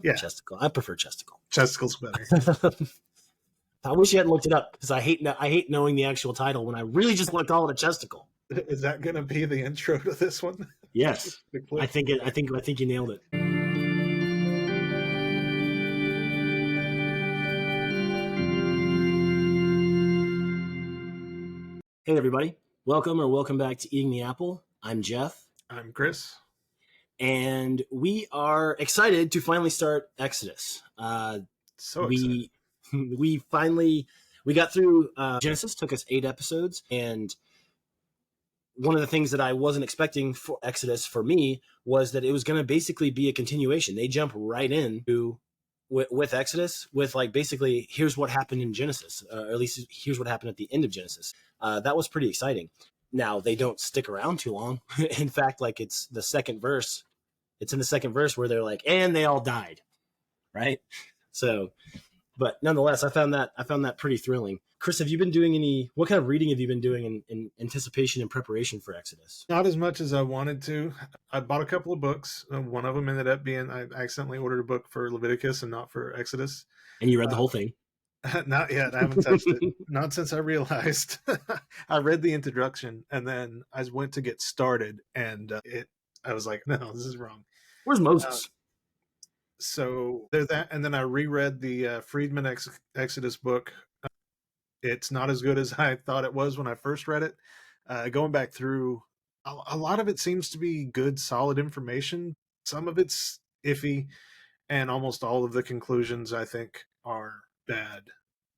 Yeah, Chesticle. I prefer chesticle. Chesticle's better. I wish you hadn't looked it up because I hate knowing the actual title when I really just want to call it a chesticle. Is that going to be the intro to this one? Yes, I think you nailed it. Hey everybody, welcome back to Eating the Apple. I'm Jeff. I'm Chris. And we are excited to finally start Exodus. Excited. We got through Genesis, took us 8 episodes, and one of the things that I wasn't expecting for Exodus for me was that it was going to basically be a continuation. They jump right in with Exodus with like basically here's what happened in Genesis, or at least here's what happened at the end of Genesis. That was pretty exciting. Now they don't stick around too long. In fact, like it's the second verse. It's in the second verse where they're like, and they all died, right? So, but nonetheless, I found that pretty thrilling. Chris, have you been doing what kind of reading have you been doing in anticipation and preparation for Exodus? Not as much as I wanted to. I bought a couple of books. One of them ended up being, I accidentally ordered a book for Leviticus and not for Exodus. And you read the whole thing? Not yet. I haven't touched it. Not since I realized. I read the introduction and then I went to get started and I was like, no, this is wrong. Where's Moses? So there's that. And then I reread the Friedman Exodus book. It's not as good as I thought it was when I first read it. Going back through, a lot of it seems to be good, solid information. Some of it's iffy, and almost all of the conclusions, I think, are bad.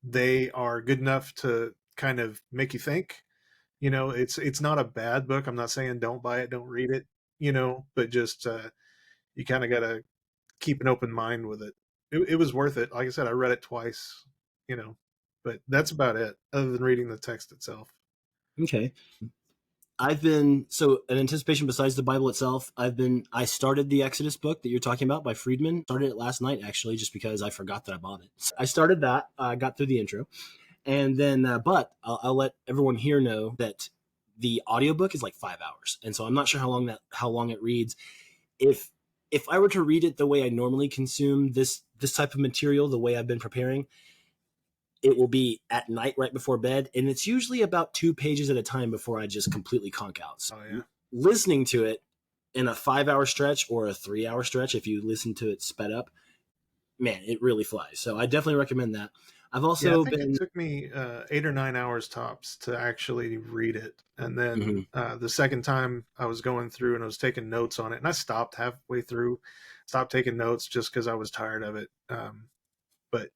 They are good enough to kind of make you think. You know, it's not a bad book. I'm not saying don't buy it, don't read it, but just you kind of got to keep an open mind with it. It was worth it. Like I said, I read it twice, but that's about it other than reading the text itself. Okay. In anticipation besides the Bible itself, I started the Exodus book that you're talking about by Friedman. Started it last night, actually, just because I forgot that I bought it. So I started that, got through the intro. And then, but I'll let everyone here know that the audiobook is like 5 hours. And so I'm not sure how long it reads. If I were to read it the way I normally consume this type of material, the way I've been preparing, it will be at night right before bed. And it's usually about 2 pages at a time before I just completely conk out. So listening to it in a 5-hour stretch or a 3-hour stretch, if you listen to it sped up, man, it really flies. So I definitely recommend that. I've also it took me 8 or 9 hours tops to actually read it. And then the second time I was going through and I was taking notes on it, and I stopped halfway through, stopped taking notes just because I was tired of it. But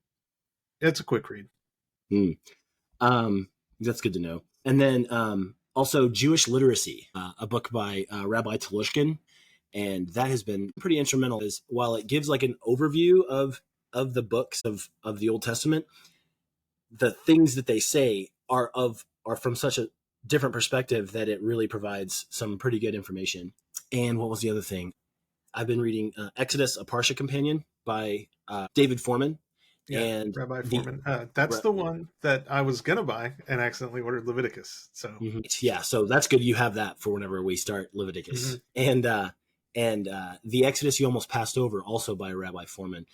it's a quick read. That's good to know. And then also Jewish Literacy, a book by Rabbi Telushkin. And that has been pretty instrumental, as while it gives like an overview of the books of the Old Testament, the things that they say are from such a different perspective that it really provides some pretty good information. And what was the other thing? I've been reading Exodus, a Parsha Companion by David Foreman. Yeah, and Rabbi Foreman. That's the one that I was going to buy and accidentally ordered Leviticus. So yeah, so that's good. You have that for whenever we start Leviticus. And the Exodus You Almost Passed Over, also by Rabbi Foreman.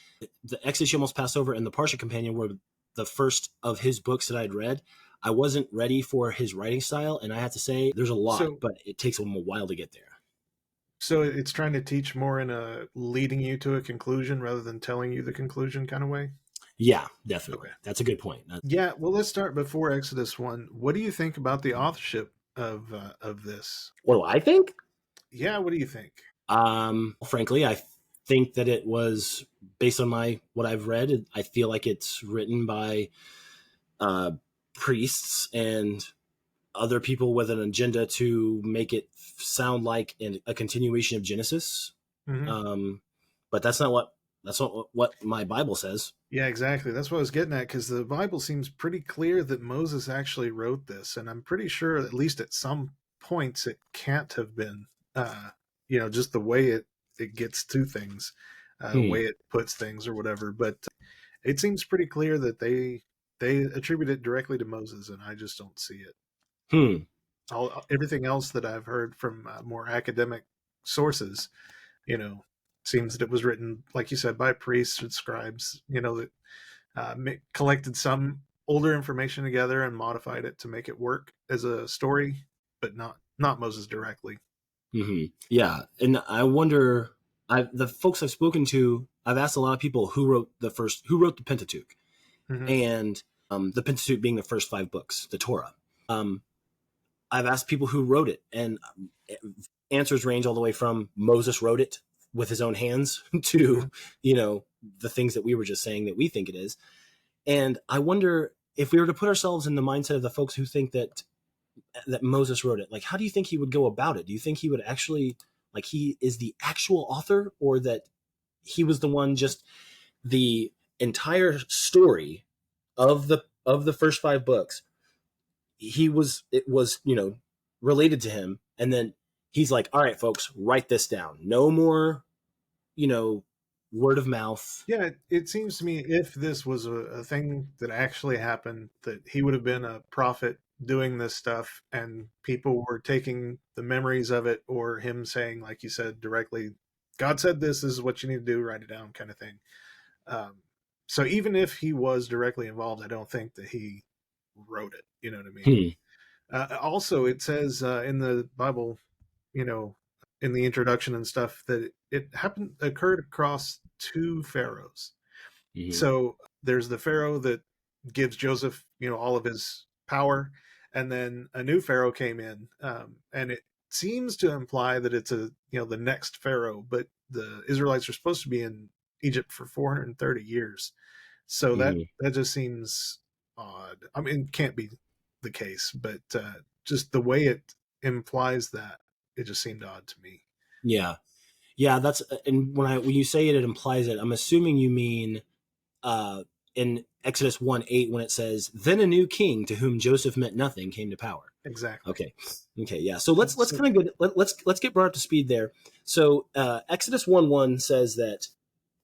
The Exodus You Almost Passed Over and the Parsha Companion were the first of his books that I'd read. I wasn't ready for his writing style, and I have to say there's a lot, but it takes him a while to get there. So it's trying to teach more in a leading you to a conclusion rather than telling you the conclusion kind of way? Yeah, definitely. Okay. That's a good point. Yeah, well, let's start before Exodus 1. What do you think about the authorship of this? What do I think? Yeah, what do you think? Frankly, I think that it was based on what I've read. I feel like it's written by priests and other people with an agenda to make it sound like a continuation of Genesis. But that's not what my Bible says. Yeah, exactly. That's what I was getting at, because the Bible seems pretty clear that Moses actually wrote this, and I'm pretty sure at least at some points it can't have been. Just the way it gets to things, the way it puts things or whatever. But it seems pretty clear that they attribute it directly to Moses, and I just don't see it. Everything else that I've heard from more academic sources, seems that it was written, like you said, by priests and scribes, that collected some older information together and modified it to make it work as a story, but not Moses directly. Yeah, and I wonder. The folks I've spoken to, I've asked a lot of people who wrote the Pentateuch, Mm-hmm. and the Pentateuch being the first 5 books, the Torah. I've asked people who wrote it, and answers range all the way from Moses wrote it with his own hands Mm-hmm. to, the things that we were just saying that we think it is. And I wonder if we were to put ourselves in the mindset of the folks who think that Moses wrote it, like, how do you think he would go about it? Do you think he would actually, like, he is the actual author, or that he was the one, just the entire story of the first 5 books, it was, related to him, and then he's like, all right, folks, write this down. No more, you know, word of mouth. Yeah, it seems to me if this was a thing that actually happened, that he would have been a prophet doing this stuff, and people were taking the memories of it, or him saying, like you said, directly, God said this is what you need to do, write it down, kind of thing. Um, so even if he was directly involved, I don't think that he wrote it. You know what I mean? Hmm. Also, it says in the Bible, you know, in the introduction and stuff, that it occurred across 2 pharaohs. Mm-hmm. So there's the Pharaoh that gives Joseph, all of his power, and then a new Pharaoh came in, and it seems to imply that it's the next Pharaoh, but the Israelites are supposed to be in Egypt for 430 years, so that Mm-hmm. that just seems odd. I mean, it can't be the case, but just the way it implies that, it just seemed odd to me. Yeah, yeah. That's, and when you say it implies it. I'm assuming you mean uh, in Exodus 1:8, when it says, "Then a new king to whom Joseph meant nothing came to power." Exactly. Okay, okay, yeah. So let's So, kind of get let's get brought up to speed there. So Exodus 1:1 says that,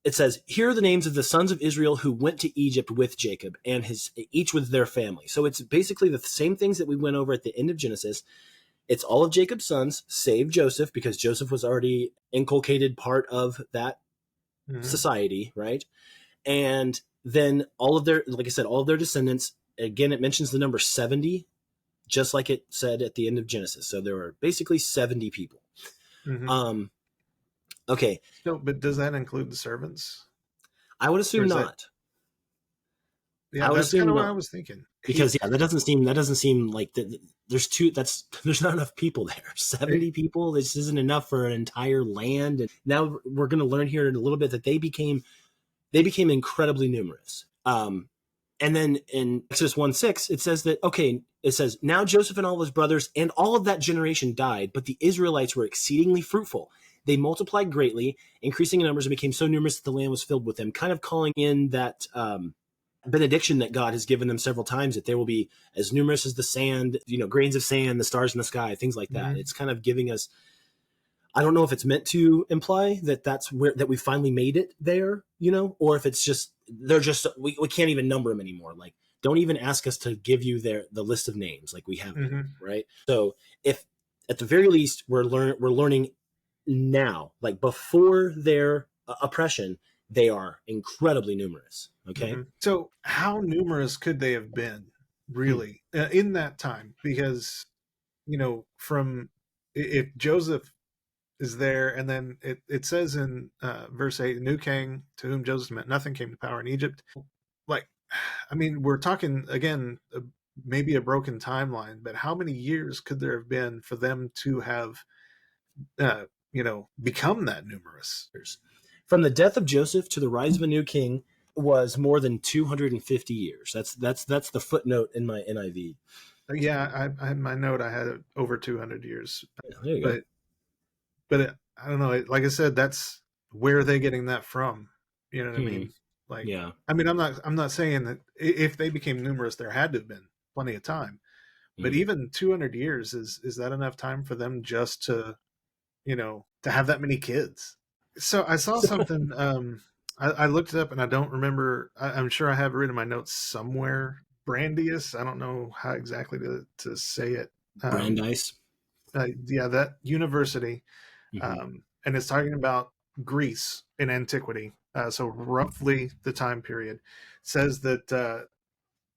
it says, "Here are the names of the sons of Israel who went to Egypt with Jacob, and his each with their family." So it's basically the same things that we went over at the end of Genesis. It's all of Jacob's sons, save Joseph, because Joseph was already inculcated part of that mhm. society, right? And then all of their, like I said, all of their descendants. Again, it mentions the number 70, just like it said at the end of Genesis. So there were basically 70 people. Mhm. Um, okay, No, but does that include the servants? I would Or assume is that not. yeah, I would that's kind assume of what I not, was thinking. because yeah, that doesn't seem like there's not enough people there. It, 70 people. This isn't enough for an entire land. And now we're going to learn here in a little bit that they became incredibly numerous. And then in Exodus 1:6, it says that, okay, it says, "Now Joseph and all his brothers and all of that generation died, but the Israelites were exceedingly fruitful. They multiplied greatly, increasing in numbers, and became so numerous that the land was filled with them," kind of calling in that benediction that God has given them several times, that they will be as numerous as the sand, grains of sand, the stars in the sky, things like that. mhm, It's kind of giving us, I don't know if it's meant to imply that that's where that we finally made it there, or if it's just they're just we can't even number them anymore. Like, don't even ask us to give you the list of names, like we have it mhm, anymore, right? So if at the very least we're learning now, like before their oppression, they are incredibly numerous. Okay. mhm. So, how numerous could they have been, Hmm. really, in that time? Because from if Joseph is there, and then it says in verse 8, "A new king to whom Joseph meant nothing came to power in Egypt." Like, I mean, we're talking again, maybe a broken timeline, but how many years could there have been for them to have become that numerous? From the death of Joseph to the rise of a new king was more than 250 years. That's the footnote in my NIV. Yeah, I my note, I had it over 200 years, Yeah, there you go. but I don't know. Like I said, that's where are they getting that from? You know what I Hmm. mean? Like, Yeah. I mean, I'm not saying that if they became numerous, there had to have been plenty of time. But Hmm. even 200 years, is that enough time for them just to have that many kids? So I saw something. I looked it up and I don't remember. I'm sure I have it written in my notes somewhere. Brandeis. I don't know how exactly to say it. Um, Brandeis. yeah, that university. Hmm. And it's talking about. Greece in antiquity, so roughly the time period, says that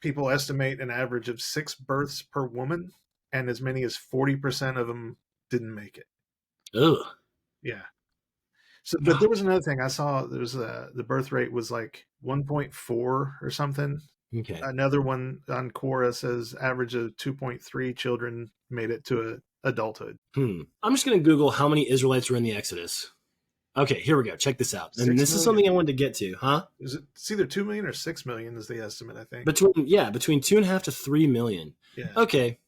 people estimate an average of 6 births per woman, and as many as 40% of them didn't make it. Ugh. Yeah. So, but there was another thing I saw. There was the birth rate was like 1.4 or something. Okay. Another one on Quora says average of 2.3 children made it to adulthood. I'm just going to Google how many Israelites were in the Exodus. Okay, here we go. Check this out. And Six this is something I million. wanted to get to, huh? It's either 2 million or 6 million is the estimate, I think. Between 2.5 to 3 million. Yeah. Okay.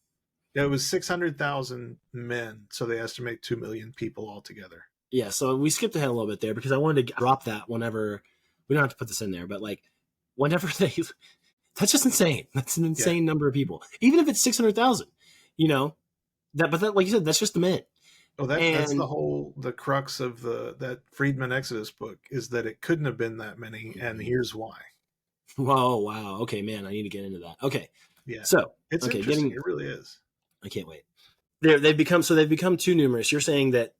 Yeah, it was 600,000 men, so they estimate 2 million people altogether. Yeah, so we skipped ahead a little bit there because I wanted to drop that whenever we don't have to put this in there, but like whenever they that's just insane. That's an Yeah. insane number of people. Even if it's 600,000, you know, but that, like you said, that's just the men. Oh, that's And the crux of that Friedman Exodus book is that it couldn't have been that many, and here's why. whoa, wow. Okay, man, I need to get into that. Okay. Yeah. So, It's okay, interesting. It really is. I can't wait. They've become too numerous. You're saying that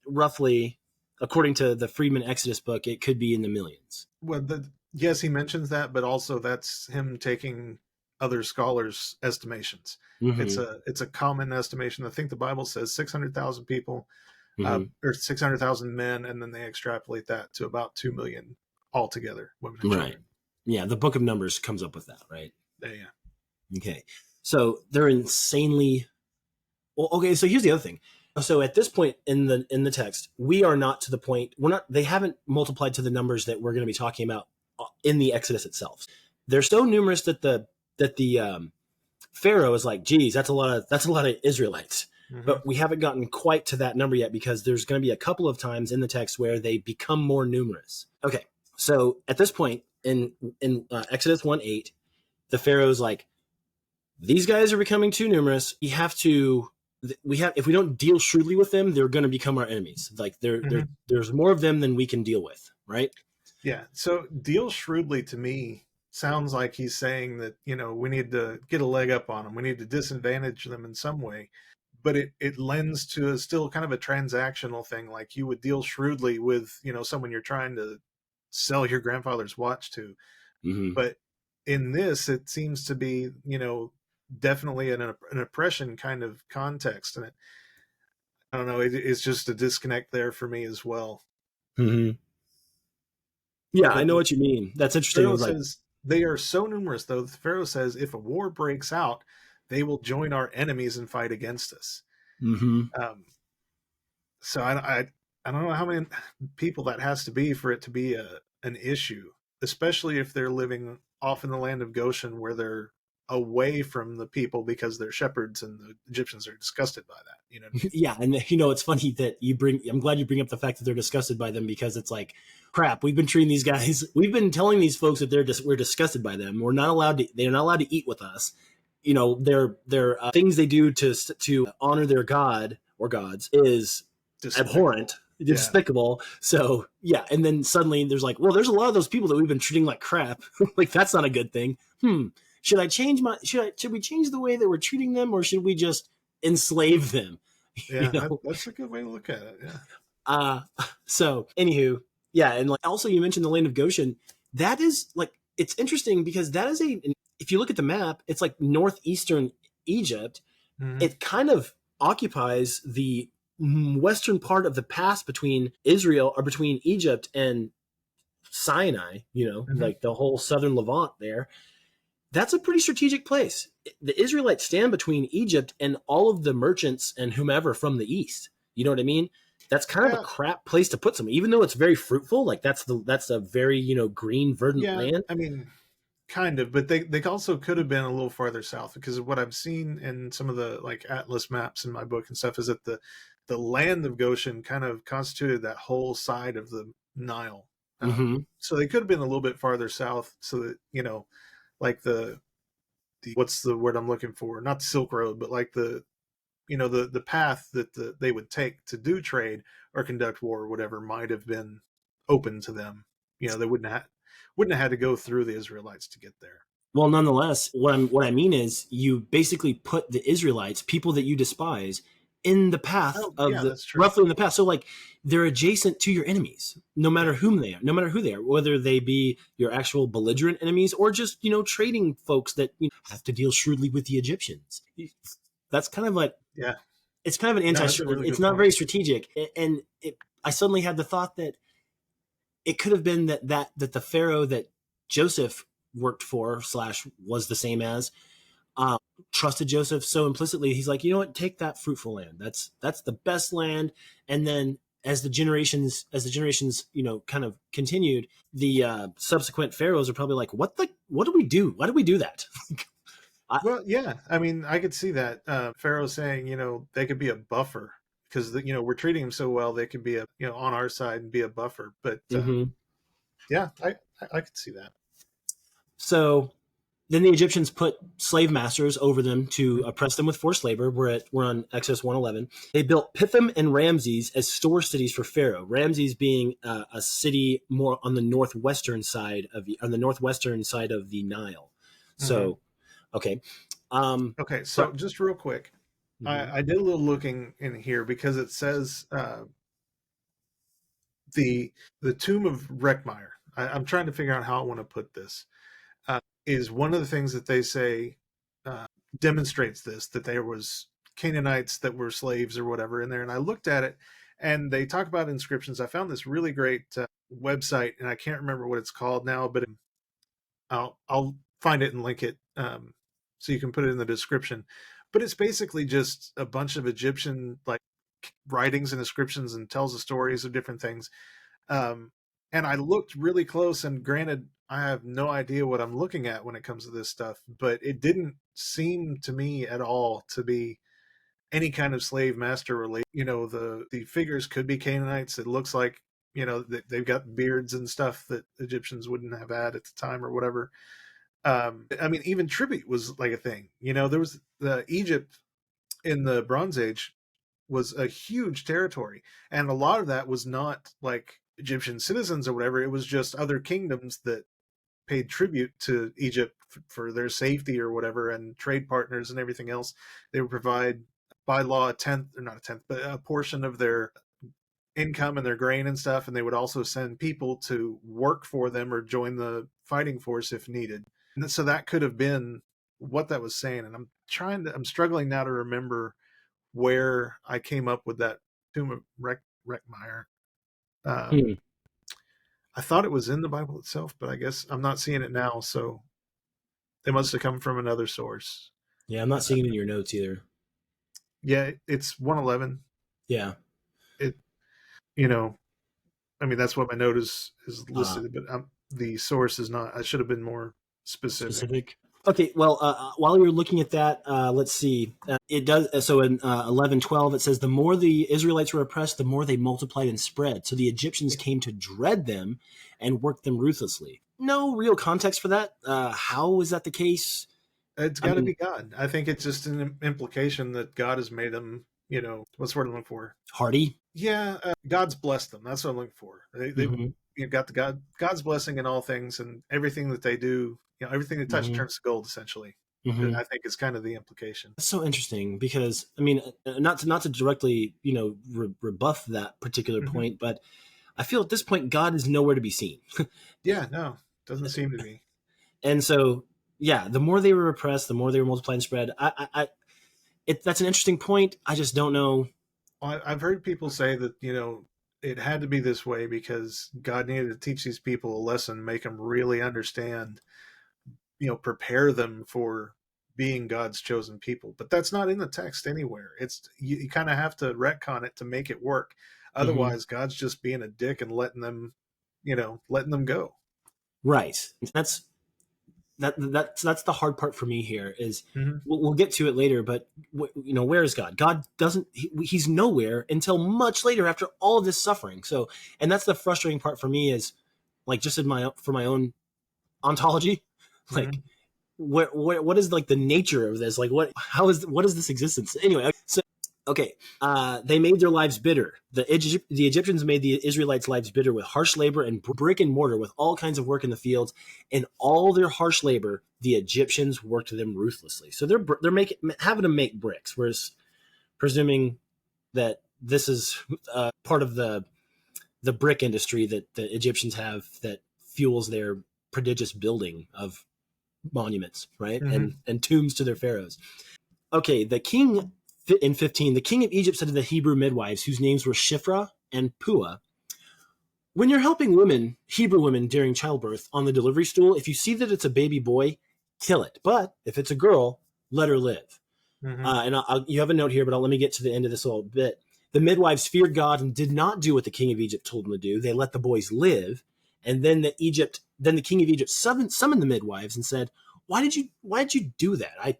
roughly, according to the Friedman Exodus book, it could be in the millions. Well, yes, he mentions that, but also that's him taking other scholars' estimations. Mm-hmm. It's a common estimation. I think the Bible says 600,000 people, Mm-hmm. or 600,000 men, and then they extrapolate that to about 2 million altogether, women and Right. children. Yeah, the Book of Numbers comes up with that, right? Yeah. Okay. So they're insanely well. Okay, so here's the other thing. So at this point in the text, we are not to the point. We're not. They haven't multiplied to the numbers that we're going to be talking about in the Exodus itself. They're so numerous that the Pharaoh is like, geez, that's a lot of Israelites. Mm-hmm. But we haven't gotten quite to that number yet because there's going to be a couple of times in the text where they become more numerous. Okay, so at this point in Exodus 1:8, the Pharaoh's like, these guys are becoming too numerous. If we don't deal shrewdly with them, they're going to become our enemies. Like there's more of them than we can deal with, right? Yeah. So deal shrewdly to me sounds like he's saying that, we need to get a leg up on them. We need to disadvantage them in some way. But it lends to still kind of a transactional thing. Like you would deal shrewdly with, someone you're trying to sell your grandfather's watch to. Mm-hmm. But in this, it seems to be, definitely an oppression kind of context. And I don't know, it's just a disconnect there for me as well. Mm-hmm. Yeah, But I know what you mean. That's interesting. Pharaoh says they are so numerous, though. The Pharaoh says if a war breaks out, they will join our enemies and fight against us. Mm-hmm. So I don't know how many people that has to be for it to be an issue, especially if they're living off in the land of Goshen where they're away from the people because they're shepherds and the Egyptians are disgusted by that. You know what I mean? Yeah, and it's funny that I'm glad you bring up the fact that they're disgusted by them because it's like, crap, we've been treating these guys, we've been telling these folks that we're disgusted by them. They're not allowed to eat with us. Their things they do to honor their god or gods is abhorrent, despicable. Yeah. So yeah, and then suddenly there's like, well, there's a lot of those people that we've been treating like crap. Like that's not a good thing. Should we change the way that we're treating them, or should we just enslave them? Yeah, that's a good way to look at it. Yeah. So anywho, yeah, and like also you mentioned the land of Goshen. That is like, it's interesting because that is if you look at the map, it's like northeastern Egypt. Mm-hmm. It kind of occupies the western part of the pass between Israel or between Egypt and Sinai. Mm-hmm. Like the whole southern Levant there. That's a pretty strategic place. The Israelites stand between Egypt and all of the merchants and whomever from the east. You know what I mean? That's kind of a crap place to put some, even though it's very fruitful. Like that's a very, green, verdant land. I mean, kind of, but they also could have been a little farther south because of what I've seen in some of the like atlas maps in my book and stuff is that the land of Goshen kind of constituted that whole side of the Nile. Mm-hmm. So they could have been a little bit farther south so that, like the what's the word I'm looking for? Not the Silk Road, but like the path that they would take to do trade or conduct war or whatever might have been open to them. They wouldn't have had to go through the Israelites to get there. Well, nonetheless, what I mean is you basically put the Israelites, people that you despise, in the path Oh, of yeah, the that's true. roughly in the path. So like they're adjacent to your enemies, no matter Yeah. whom they are, no matter who they are, whether they be your actual belligerent enemies or just, trading folks that have to deal shrewdly with the Egyptians. That's kind of like, Yeah. it's kind of an No, that's a really it's good not point. very strategic. And I suddenly had the thought that it could have been that the Pharaoh that Joseph worked for slash was the same as, um, trusted Joseph so implicitly. He's like, you know what, take that fruitful land. That's the best land. And then as the generations, kind of continued, the subsequent pharaohs are probably like, what do we do? Why do we do that? I, Well, yeah, I mean, I could see that. Pharaoh saying, they could be a buffer because, we're treating them so well, they could be on our side and be a buffer. But Mhm. yeah, I could see that. So then the Egyptians put slave masters over them to oppress them with forced labor. We're on Exodus 1:11. They built Pithom and Ramses as store cities for Pharaoh. Ramses being a city more on the northwestern side of the Nile. Hmm. So okay, um, Okay, but so just real quick, mhm. I did a little looking in here because it says the the tomb of Reckmeyer. I'm trying to figure out how I want to put this. Is one of the things that they say uh, demonstrates this, that there was Canaanites that were slaves or whatever in there. And I looked at it, and they talk about inscriptions. I found this really great website, and I can't remember what it's called now, but I'll find it and link it, so you can put it in the description. But it's basically just a bunch of Egyptian like writings and inscriptions, and tells the stories of different things. um, and I looked really close, and granted, I have no idea what I'm looking at when it comes to this stuff, but it didn't seem to me at all to be any kind of slave master relate. The figures could be Canaanites. It looks like, they've got beards and stuff that Egyptians wouldn't have had at the time or whatever. I mean, even tribute was like a thing. There was the Egypt in the Bronze Age was a huge territory, and a lot of that was not like Egyptian citizens or whatever. It was just other kingdoms that paid tribute to Egypt for their safety or whatever, and trade partners and everything else. They would provide by law a tenth, or not a tenth, but a portion of their income and their grain and stuff, and they would also send people to work for them or join the fighting force if needed. And so that could have been what that was saying. And I'm struggling now to remember where I came up with that tomb of Reckmeyer. Um, Hmm. I thought it was in the Bible itself, but I guess I'm not seeing it now. So they must have come from another source. Yeah, I'm not Uh, seeing it in your notes either. yeah, it's 111. Yeah. It, you know, I mean, that's what my note is Uh, listed, but the source is not. I should have been more specific. Specific. Okay, well, while we were looking at that, let's see. It does. So in 11:12, it says, the more the Israelites were oppressed, the more they multiplied and spread. So the Egyptians came to dread them and worked them ruthlessly. No real context for that. How is that the case? It's I got to mean, be God. I think it's just an implication that God has made them. What's the word I'm looking for? hardy. Yeah, God's blessed them. That's what I'm looking for. They've Mm-hmm. got God's blessing in all things, and everything that they do. Everything they touch Mm-hmm. turns to gold. Essentially, Mm-hmm. I think is kind of the implication. That's so interesting because I mean, not to directly rebuff that particular Hmm. point, but I feel at this point God is nowhere to be seen. Yeah, no, doesn't seem to be. And so, yeah, the more they were repressed, the more they were multiplied and spread. That's an interesting point. I just don't know. I've heard people say that it had to be this way because God needed to teach these people a lesson, make them really understand, prepare them for being God's chosen people. But that's not in the text anywhere. It's you kind of have to retcon it to make it work. Hmm. Otherwise, God's just being a dick and letting them go. Right. That's the hard part for me here. Is Hmm. we'll get to it later, but where is God? God doesn't. He's nowhere until much later after all of this suffering. So, and that's the frustrating part for me is like just in my own ontology, like Hmm. what is like the nature of this? Like what is this existence anyway? So okay, they made their lives bitter. The Egyptians made the Israelites' lives bitter with harsh labor and brick and mortar, with all kinds of work in the fields. And all their harsh labor, the Egyptians worked them ruthlessly. So they're making having to make bricks. Whereas presuming that this is part of the brick industry that the Egyptians have that fuels their prodigious building of monuments, right? Mm-hmm. And tombs to their pharaohs. Okay, the king in 15, the king of Egypt said to the Hebrew midwives, whose names were Shiphrah and Puah, when you're helping women, Hebrew women, during childbirth on the delivery stool, if you see that it's a baby boy, kill it. But if it's a girl, let her live. Mm-hmm. You have a note here, but let me get to the end of this little bit. The midwives feared God and did not do what the king of Egypt told them to do. They let the boys live. And then the king of Egypt summoned the midwives and said, why did you do that? I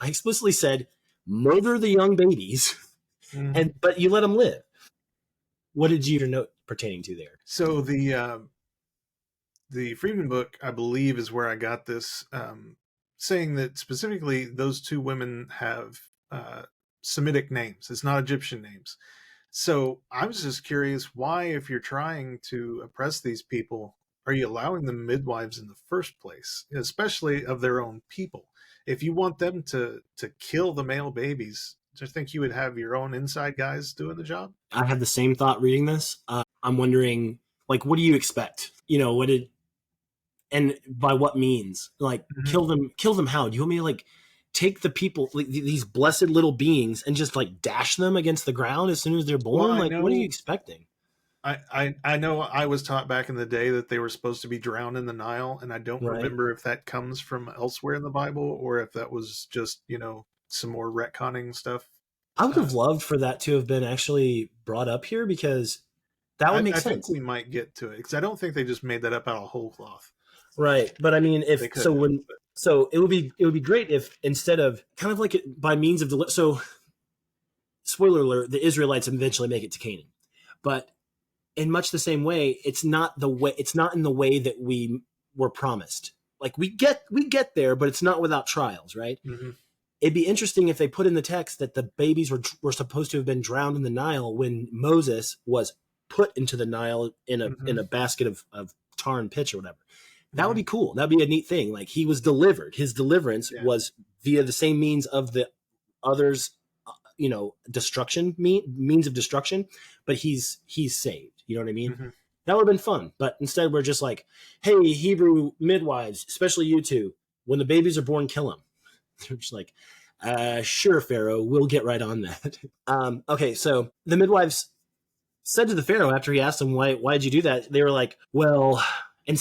explicitly said, murder the young babies, Mm-hmm. but you let them live. What did you note pertaining to there? So the Friedman book, I believe, is where I got this, saying that specifically those two women have Semitic names. It's not Egyptian names. So I was just curious why, if you're trying to oppress these people, are you allowing them midwives in the first place, especially of their own people? If you want them to kill the male babies, do you think you would have your own inside guys doing the job? I had the same thought reading this. I'm wondering, like, what do you expect? And by what means? Like, Mm-hmm. kill them how? Do you want me to, like, take the people, like, these blessed little beings, and just, like, dash them against the ground as soon as they're Well, born? Like, what are you expecting? I know I was taught back in the day that they were supposed to be drowned in the Nile, and I don't Right. remember if that comes from elsewhere in the Bible or if that was just, some more retconning stuff. I would Uh, have loved for that to have been actually brought up here, because that would make I think sense. we might get to it because I don't think they just made that up out of whole cloth. Right. But I mean, They if could so, have, when but so it would be great if, instead of kind of like by means of so, spoiler alert, the Israelites eventually make it to Canaan, but in much the same way, it's not in the way that we were promised. Like, we get there, but it's not without trials, right? mm-hmm, It'd be interesting if they put in the text that the babies were supposed to have been drowned in the Nile when Moses was put into the Nile in mm-hmm, a basket of tar and pitch or whatever. That would mm-hmm, be cool. That'd be a neat thing. Like, he was delivered. His deliverance yeah, was via the same means of the others, destruction, means of destruction, but he's saved. You know what I mean? mm-hmm. That would have been fun. But instead, we're just like, hey, Hebrew midwives, especially you two, when the babies are born, kill them. They're just like, sure, Pharaoh, we'll get right on that. Okay, so the midwives said to the Pharaoh, after he asked them, why did you do that? They were like, well, and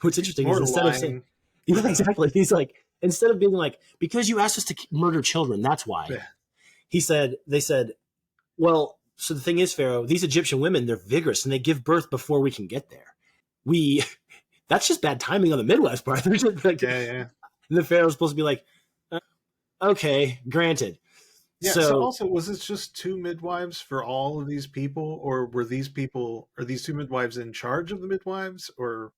what's interesting is, More instead of saying, lying. yeah, exactly, he's like, instead of being like, because you asked us to murder children, that's why. Yeah. They said, well, so the thing is, Pharaoh, these Egyptian women, they're vigorous and they give birth before we can get there. We, that's just bad timing on the midwife's part. They're just like, Yeah, yeah. and the Pharaoh's supposed to be like, okay, granted. Yeah, so So also, was it just two midwives for all of these people, or are these two midwives in charge of the midwives, or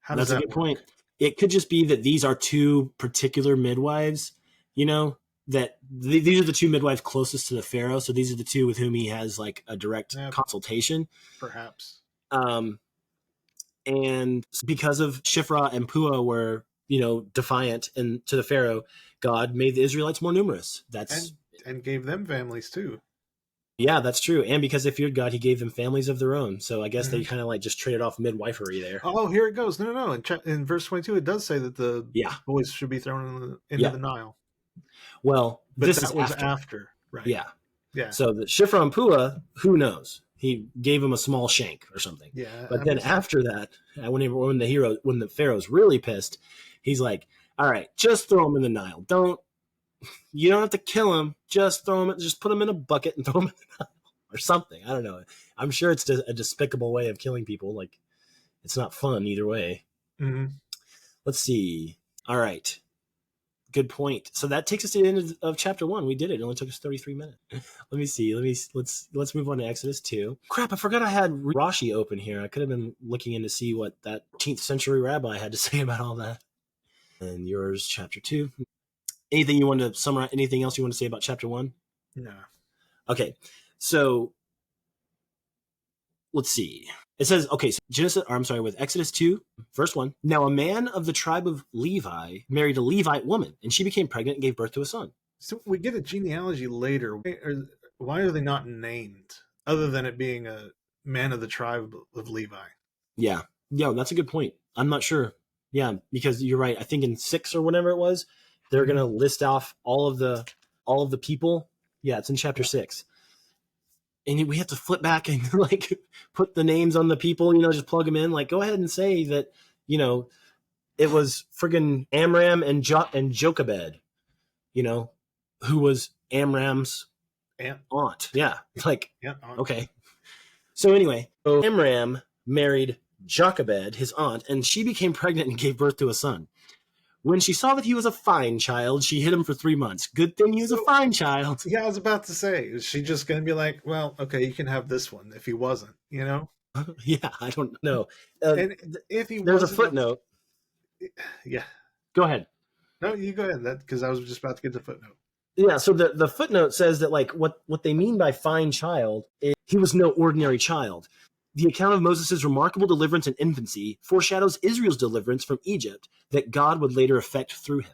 how does that's a that good work? point. It could just be that these are two particular midwives, that these are the two midwives closest to the Pharaoh. So these are the two with whom he has, like, a direct Yeah, consultation. perhaps. Um, and because of Shiphrah and Puah were, defiant and to the Pharaoh, God made the Israelites more numerous. That's And gave them families too. Yeah, that's true. And because they feared God, he gave them families of their own. So I guess Hmm. they kind of, like, just traded off midwifery there. Oh, here it goes. No, no, no. In verse 22, it does say that the Yeah. boys should be thrown into Yeah. the Nile, Well, but this is that was after. after, right? Yeah. Yeah, So the Shiphrah and Puah, who knows? He gave him a small shank or something. yeah. But I'm then guessing. after that, when the Pharaoh's really pissed, he's like, "All right, just throw him in the Nile. You don't have to kill him. Just throw him. Just put him in a bucket and throw him in the Nile or something. I don't know. I'm sure it's a despicable way of killing people. Like, it's not fun either way. Hmm. Let's see. All right. Good point. So that takes us to the end of chapter 1. We did it. It only took us 33 minutes. Let me see. Let's move on to Exodus 2. Crap, I forgot I had Rashi open here. I could have been looking in to see what that 18th century rabbi had to say about all that. And yours, chapter 2. Anything you want to summarize? Anything else you want to say about chapter 1? No. Okay. So let's see. It says, okay, so with Exodus 2, verse 1. Now a man of the tribe of Levi married a Levite woman, and she became pregnant and gave birth to a son. So we get a genealogy later. Why are they not named other than it being a man of the tribe of Levi? Yeah. Yeah, that's a good point. I'm not sure. Yeah, because you're right. I think in 6 or whatever it was, they're Mm-hmm. gonna list off all of the people. Yeah, it's in chapter Yeah. 6. And we have to flip back and like put the names on the people, just plug them in. Like, go ahead and say that, you know, it was friggin' Amram and Jochebed, you know, who was Amram's Aunt. aunt. Yeah. Like, Yeah. Aunt. okay. So anyway, so Amram married Jochebed, his aunt, and she became pregnant and gave birth to a son. When she saw that he was a fine child, she hid him for 3 months. Good thing he was a So, fine child. yeah, I was about to say, is she just going to be like, well, okay, you can have this one if he wasn't, you know? Yeah, I don't know. Uh, And if he there's a wasn't footnote. yeah. Go ahead. No, you go ahead. That because I was just about to get to the footnote. Yeah, so the footnote says that like what they mean by fine child is he was no ordinary child. The account of Moses' remarkable deliverance in infancy foreshadows Israel's deliverance from Egypt that God would later effect through him.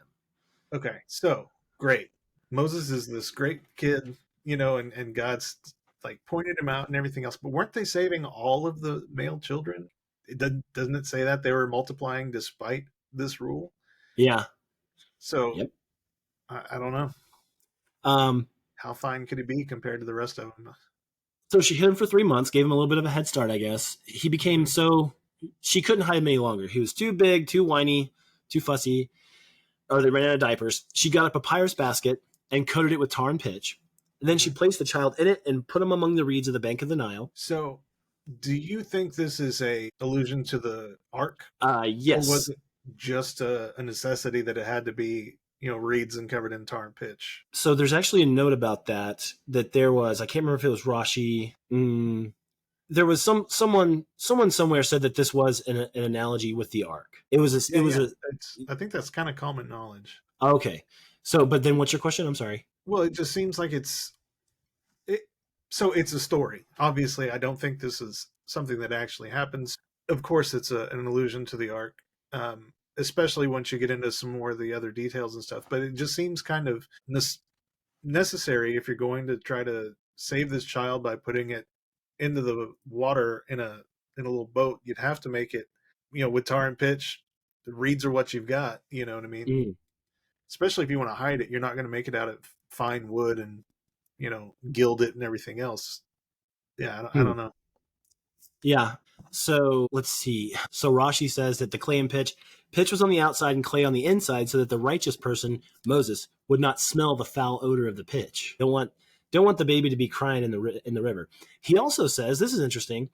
Okay, so great. Moses is this great kid, and God's like pointed him out and everything else. But weren't they saving all of the male children? Doesn't it say that they were multiplying despite this rule? Yeah. So Yep. I don't know. Um, How fine could he be compared to the rest of them? so she hid him for 3 months, gave him a little bit of a head start, I guess. He became Mhm. so she couldn't hide him any longer. He was too big, too whiny, too fussy, or they ran out of diapers. She got a papyrus basket and coated it with tar and pitch. And then she Mhm. placed the child in it and put him among the reeds of the bank of the Nile. So, do you think this is a allusion to the ark, or was Yes. it just a necessity that it had to be, reeds and covered in tar and pitch? So there's actually a note about that there was, I can't remember if it was Rashi. There was someone somewhere said that this was an analogy with the ark. Yeah, It was yeah. a I think that's kind of common knowledge. okay. So, but then what's your question? I'm sorry. Well, it just seems like it. So it's a story. Obviously, I don't think this is something that actually happens. Of course, it's an allusion to the ark, especially once you get into some more of the other details and stuff. But it just seems kind of necessary if you're going to try to save this child by putting it into the water in a little boat. You'd have to make it, with tar and pitch. The reeds are what you've got. You know what I mean? Mm, Especially if you want to hide it, you're not going to make it out of fine wood and gild it and everything else. Yeah, I hmm. don't know. Yeah. So let's see. So Rashi says that the clay and pitch was on the outside and clay on the inside, so that the righteous person Moses would not smell the foul odor of the pitch. Don't want the baby to be crying in the river. He also says this is interesting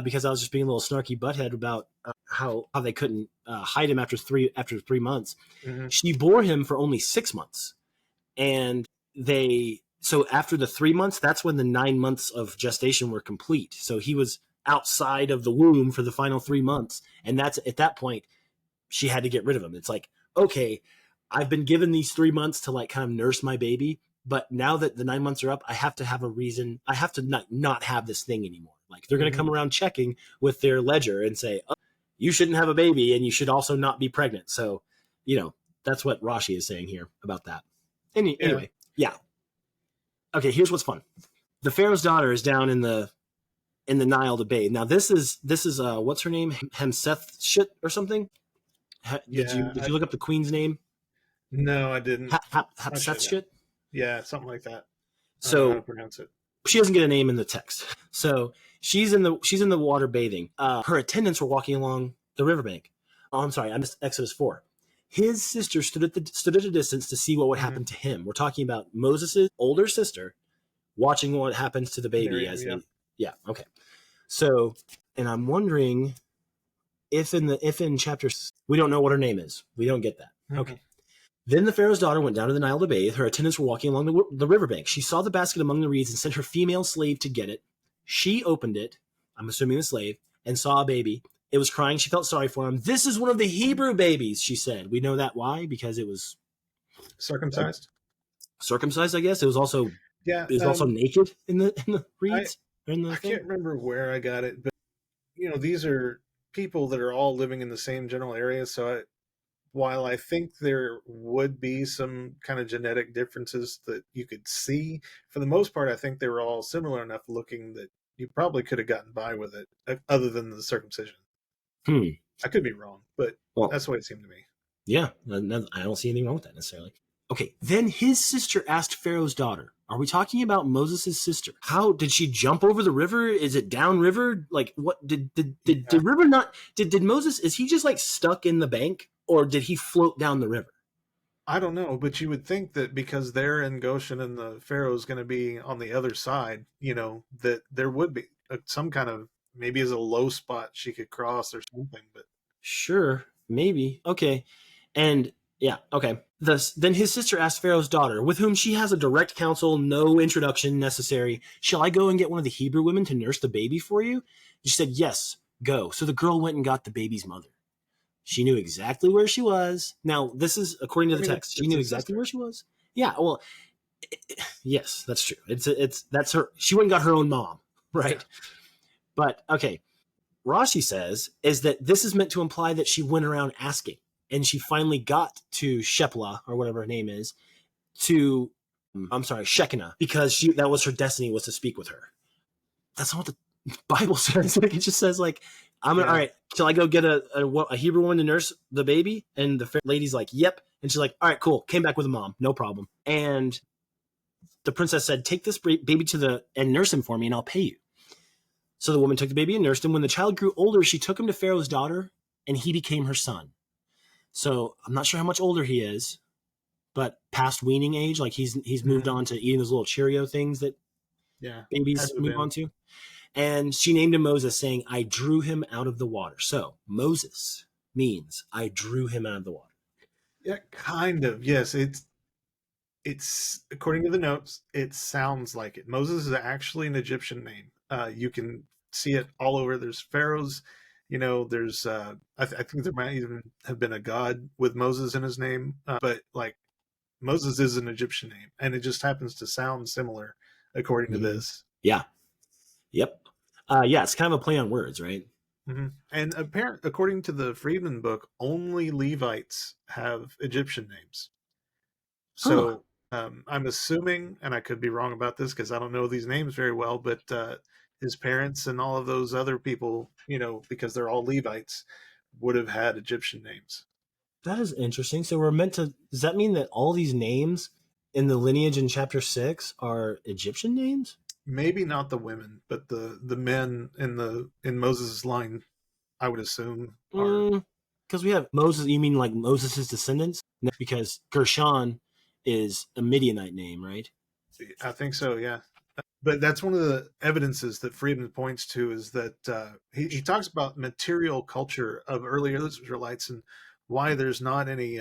because I was just being a little snarky butthead about how they couldn't hide him after 3 months. Hmm. She bore him for only 6 months, and they so after the 3 months, that's when the 9 months of gestation were complete. So he was outside of the womb for the final 3 months, and that's at that point she had to get rid of him. It's like, okay, I've been given these 3 months to like kind of nurse my baby, but now that the 9 months are up, I have to have a reason. I have to not have this thing anymore. Like they're going to Hmm. come around checking with their ledger and say, oh, you shouldn't have a baby, and you should also not be pregnant. So, that's what Rashi is saying here about that. Yeah. Anyway, yeah. Okay, here's what's fun. The Pharaoh's daughter is down in the Nile to bathe. Now this is what's her name? Hemseth shit or something? Did you Yeah. did you look up the queen's name? No, I didn't. I Hapseth should have. shit. Yeah, something like that. I don't know how to So pronounce it. she doesn't get a name in the text. So she's in the water bathing. Her attendants were walking along the riverbank. Oh, I'm sorry, I missed Exodus 4. His sister stood at a distance to see what would Hmm. happen to him. We're talking about Moses' older sister watching what happens to the baby Miriam, as yeah. they. Yeah, okay. So, and I'm wondering if in chapter we don't know what her name is. We don't get that. Hmm. Okay. Then the Pharaoh's daughter went down to the Nile to bathe. Her attendants were walking along the riverbank. She saw the basket among the reeds and sent her female slave to get it. She opened it, I'm assuming the slave, and saw a baby. It was crying. She felt sorry for him. This is one of the Hebrew babies, she said. We know that why? Because it was Circumcised. circumcised, I guess. It was also Yeah. naked in the I reeds or in the I thing. can't remember where I got it, but these are people that are all living in the same general area, so while I think there would be some kind of genetic differences that you could see, for the most part, I think they were all similar enough looking that you probably could have gotten by with it, other than the circumcision. Hmm. I could be wrong, but Well, that's the way it seemed to me. yeah, I don't see anything wrong with that necessarily. Okay, then his sister asked Pharaoh's daughter, are we talking about Moses' sister? How did she jump over the river? Is it downriver? Like what did Yeah. river not did Moses, is he just like stuck in the bank or did he float down the river? I don't know, but you would think that because they're in Goshen and the Pharaoh's going to be on the other side, that there would be some kind of, maybe as a low spot she could cross or something. But Sure, maybe. Okay. And yeah, okay. Thus, then his sister asked Pharaoh's daughter, with whom she has a direct counsel, no introduction necessary, shall I go and get one of the Hebrew women to nurse the baby for you? She said, yes, go. So the girl went and got the baby's mother. She knew exactly where she was. Now, this is according to I the mean, text. She it's knew his exactly sister. where she was. Yeah, well, yes, that's true. That's her. She went and got her own mom, Yeah. right? But okay, Rashi says is that this is meant to imply that she went around asking, and she finally got to Shepla or whatever her name is to, I'm sorry, Shekinah, because that was her destiny, was to speak with her. That's not what the Bible says. Like, it just says like, all Yeah. right. Shall I go get a Hebrew woman to nurse the baby? And the lady's like, yep. And she's like, all right, cool. Came back with a mom, no problem. And the princess said, take this baby to the and nurse him for me, and I'll pay you. So the woman took the baby and nursed him. When the child grew older, she took him to Pharaoh's daughter, and he became her son. So I'm not sure how much older he is, but past weaning age, like he's moved Mhm. on to eating those little Cheerio things that Yeah. Had babies to have move been. on to. And she named him Moses, saying, I drew him out of the water. So Moses means I drew him out of the water. Yeah, kind of. Yes, it's according to the notes, it sounds like it. Moses is actually an Egyptian name. You can see it all over. There's pharaohs. There's I think there might even have been a god with Moses in his name, but like Moses is an Egyptian name, and it just happens to sound similar according to Mm-hmm. this. Yeah. Yep. Yeah, it's kind of a play on words, right? And according to the Friedman book, only Levites have Egyptian names. Huh. So I'm assuming, and I could be wrong about this because I don't know these names very well, but his parents and all of those other people, because they're all Levites, would have had Egyptian names. That is interesting. So we're meant to, does that mean that all these names in the lineage in chapter 6 are Egyptian names? Maybe not the women, but the men in Moses' line, I would assume are. Because we have Moses, you mean like Moses' descendants? No, because Gershon is a Midianite name, right? I think so, yeah. But that's one of the evidences that Friedman points to is that he talks about material culture of early Israelites and why there's not any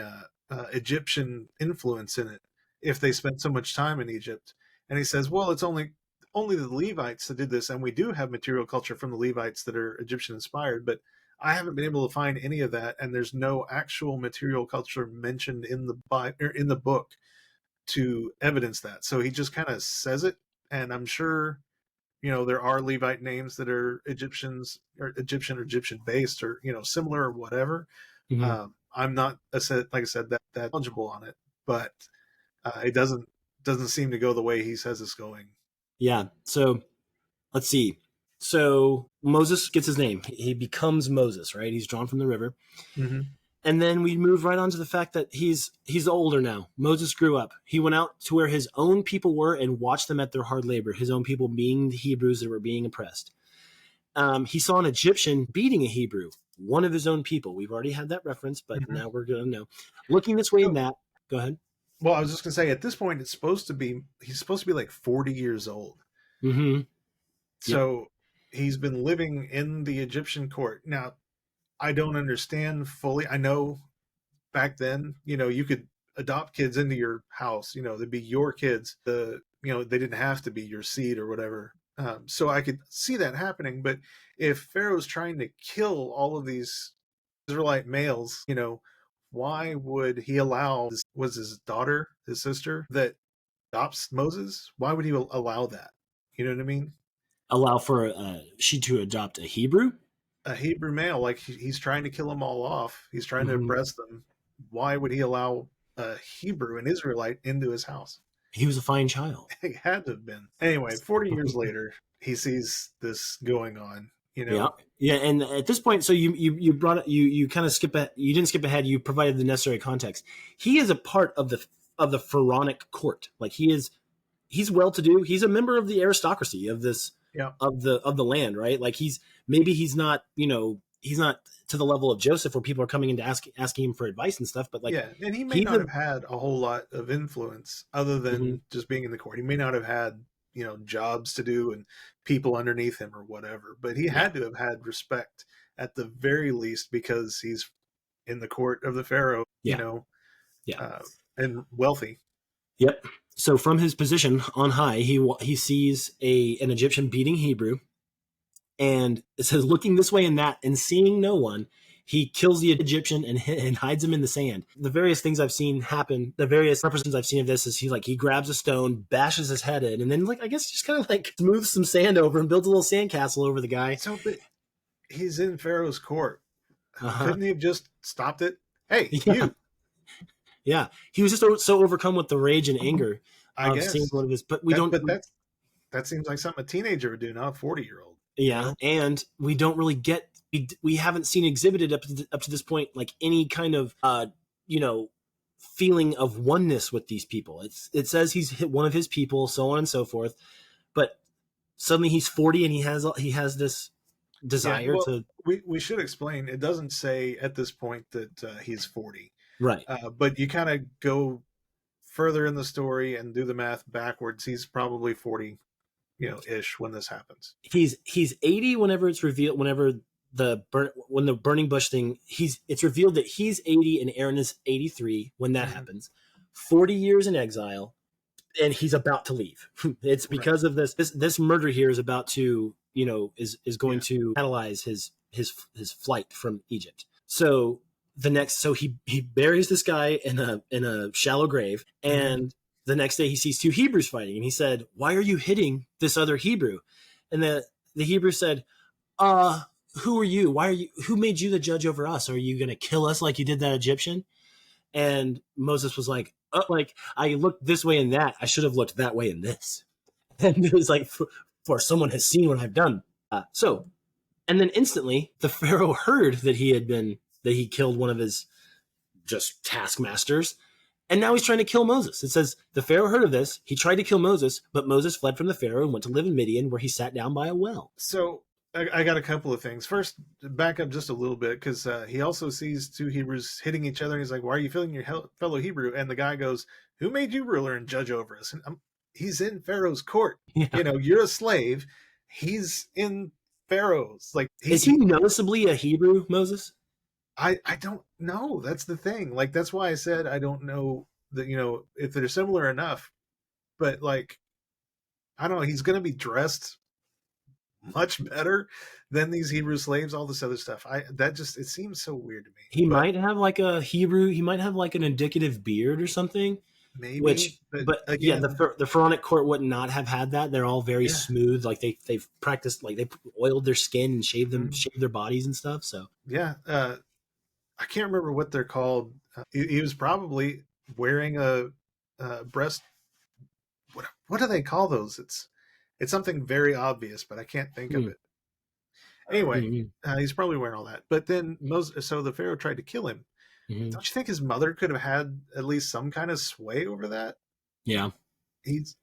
Egyptian influence in it if they spent so much time in Egypt. And he says, well, it's only the Levites that did this, and we do have material culture from the Levites that are Egyptian inspired, but I haven't been able to find any of that, and there's no actual material culture mentioned in the Bible or in the book to evidence that. So he just kind of says it, and I'm sure there are Levite names that are Egyptian based or similar or whatever. Mm-hmm. I'm not like I said that knowledgeable on it, but it doesn't seem to go the way he says it's going. Yeah. So let's see. So Moses gets his name. He becomes Moses, right? He's drawn from the river. Mm-hmm. And then we move right on to the fact that he's older now. Moses grew up. He went out to where his own people were and watched them at their hard labor, his own people being the Hebrews that were being oppressed. He saw an Egyptian beating a Hebrew, one of his own people. We've already had that reference, but Mm-hmm. now we're going to know. Looking this way and So, that. Go ahead. well, I was just gonna say at this point he's supposed to be like 40 years old. Mm-hmm. Yep. So he's been living in the Egyptian court. Now, I don't understand fully. I know back then, you could adopt kids into your house. They'd be your kids. They didn't have to be your seed or whatever. So I could see that happening. But if Pharaoh's trying to kill all of these Israelite males, why would he allow? Was his daughter, his sister, that adopts Moses? Why would he allow that? You know what I mean? Allow for she to adopt a Hebrew. A Hebrew male, like he's trying to kill them all off. He's trying to Mm-hmm. oppress them. why would he allow a Hebrew, an Israelite, into his house? He was a fine child. He had to have been. Anyway, 40 years later, he sees this going on, you Yeah, know. yeah, and at this point, so you brought you kind of you didn't skip ahead. You provided the necessary context. He is a part of the pharaonic court. Like he's well to do. He's a member of the aristocracy of this Yeah. of the land, right? Like he's not he's not to the level of Joseph where people are coming in to asking him for advice and stuff. But like Yeah, and he may he's not a have had a whole lot of influence other mhm, than just being in the court. He may not have had, jobs to do and people underneath him or whatever, but he yeah had to have had respect at the very least because he's in the court of the Pharaoh, yeah yeah uh, and wealthy. yep. So from his position on high, he sees an Egyptian beating Hebrew, and it says, looking this way and that, and seeing no one, he kills the Egyptian and hides him in the sand. The various things I've seen happen, the various representations I've seen of this is he grabs a stone, bashes his head in, and then I guess just kind of smooths some sand over and builds a little sandcastle over the guy. So, but he's in Pharaoh's court. Uh huh. Couldn't he have just stopped it? Hey, Yeah. you, Yeah. He was just so overcome with the rage and anger I of seeing guess. one of his. But we don't. But that seems like something a teenager would do, not a 40-year-old, you Yeah, know? and we don't really get we haven't seen exhibited up to this point like any kind of you know feeling of oneness with these people. It says he's hit one of his people, so on and so forth, but suddenly he's 40 and he has this Yeah, desire well, to we should explain. It doesn't say at this point that he's 40, right. but you kind of go further in the story and do the math backwards. He's probably 40, ish when this happens. He's 80 whenever it's revealed whenever when the burning bush thing it's revealed that he's 80 and Aaron is 83 when that Hmm. happens. 40 years in exile and he's about to leave. It's Right. because of this murder here is about to is going Yeah. to catalyze his flight from Egypt. So he buries this guy in a shallow grave, Hmm. and the next day he sees two Hebrews fighting, and he said, "Why are you hitting this other Hebrew?" And the Hebrew said, who are you? Who made you the judge over us? Are you going to kill us like you did that Egyptian?" And Moses was like, I looked this way and that. I should have looked that way and this. And it was like, for someone has seen what I've done. And then instantly the Pharaoh heard that he killed one of his just taskmasters. And now he's trying to kill Moses. It says the Pharaoh heard of this. He tried to kill Moses, but Moses fled from the Pharaoh and went to live in Midian, where he sat down by a well. So I got a couple of things. First, back up just a little bit because he also sees two Hebrews hitting each other, and he's like, "Why are you killing your fellow Hebrew?" And the guy goes, "Who made you ruler and judge over us?" And he's in Pharaoh's court. Yeah. You're a slave. He's in Pharaoh's. Like Is he noticeably a Hebrew, Moses? I don't know. That's the thing. Like that's why I said I don't know that if they're similar enough. But like I don't know. He's going to be dressed much better than these Hebrew slaves. All this other stuff. It seems so weird to me. He But might have like a Hebrew. He might have like an indicative beard or something. maybe. But yeah, Again, the Pharaonic court would not have had that. They're all very yeah, smooth. Like they've practiced, like they oiled their skin and mhm, shaved their bodies and stuff. So yeah. I can't remember what they're called. He was probably wearing a breast. What do they call those? It's something very obvious, but I can't think of hmm, it. Anyway, hmm, he's probably wearing all that. But then so the Pharaoh tried to kill him. hmm. Don't you think his mother could have had at least some kind of sway over that? Yeah, He's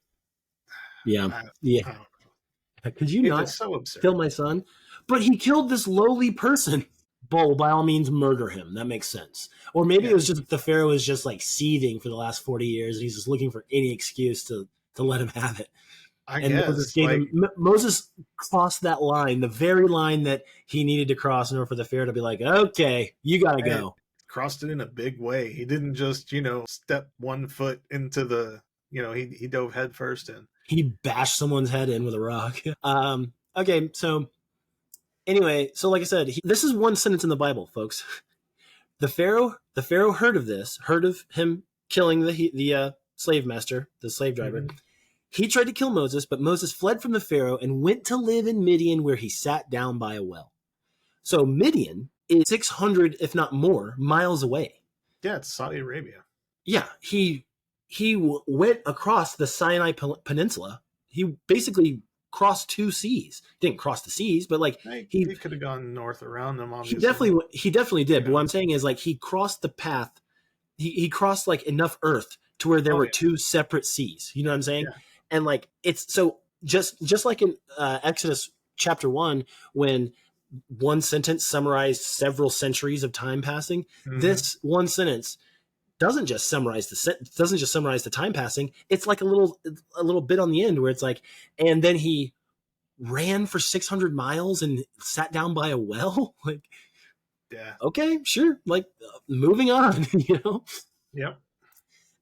yeah, I, yeah. I don't know. Could you It's not just so absurd. kill my son? But he killed this lowly person. Well, by all means, murder him. That makes sense. Or maybe it Yeah, was just the Pharaoh is just like seething for the last 40 years, and he's just looking for any excuse to let him have it. I And Moses guess gave like him. Moses crossed that line, the very line that he needed to cross in order for the Pharaoh to be like, "Okay, you got to and go." crossed it in a big way. He didn't just step one foot into the he dove head first in. He bashed someone's head in with a rock. Okay, so anyway, so like I said, this is one sentence in the Bible, folks. The Pharaoh heard of him killing the slave master, the slave driver. Hmm. He tried to kill Moses, but Moses fled from the Pharaoh and went to live in Midian, where he sat down by a well. So Midian is 600, if not more, miles away. Yeah, it's Saudi Arabia. Yeah, went across the Sinai Peninsula. He basically crossed two seas. Didn't cross the seas, but like he He could have gone north around them, he obviously. definitely did. Who But what I'm knows? saying is like he crossed the path. He crossed like enough Earth to where there Oh were yeah, two separate seas. You know what I'm saying? yeah. And like it's so just like in Exodus chapter 1 when one sentence summarized several centuries of time passing, Hmm. this one sentence doesn't just summarize the time passing. It's like a little bit on the end where it's like, and then he ran for 600 miles and sat down by a well. Like, Yeah. okay, sure. Like, moving on. You know. Yep.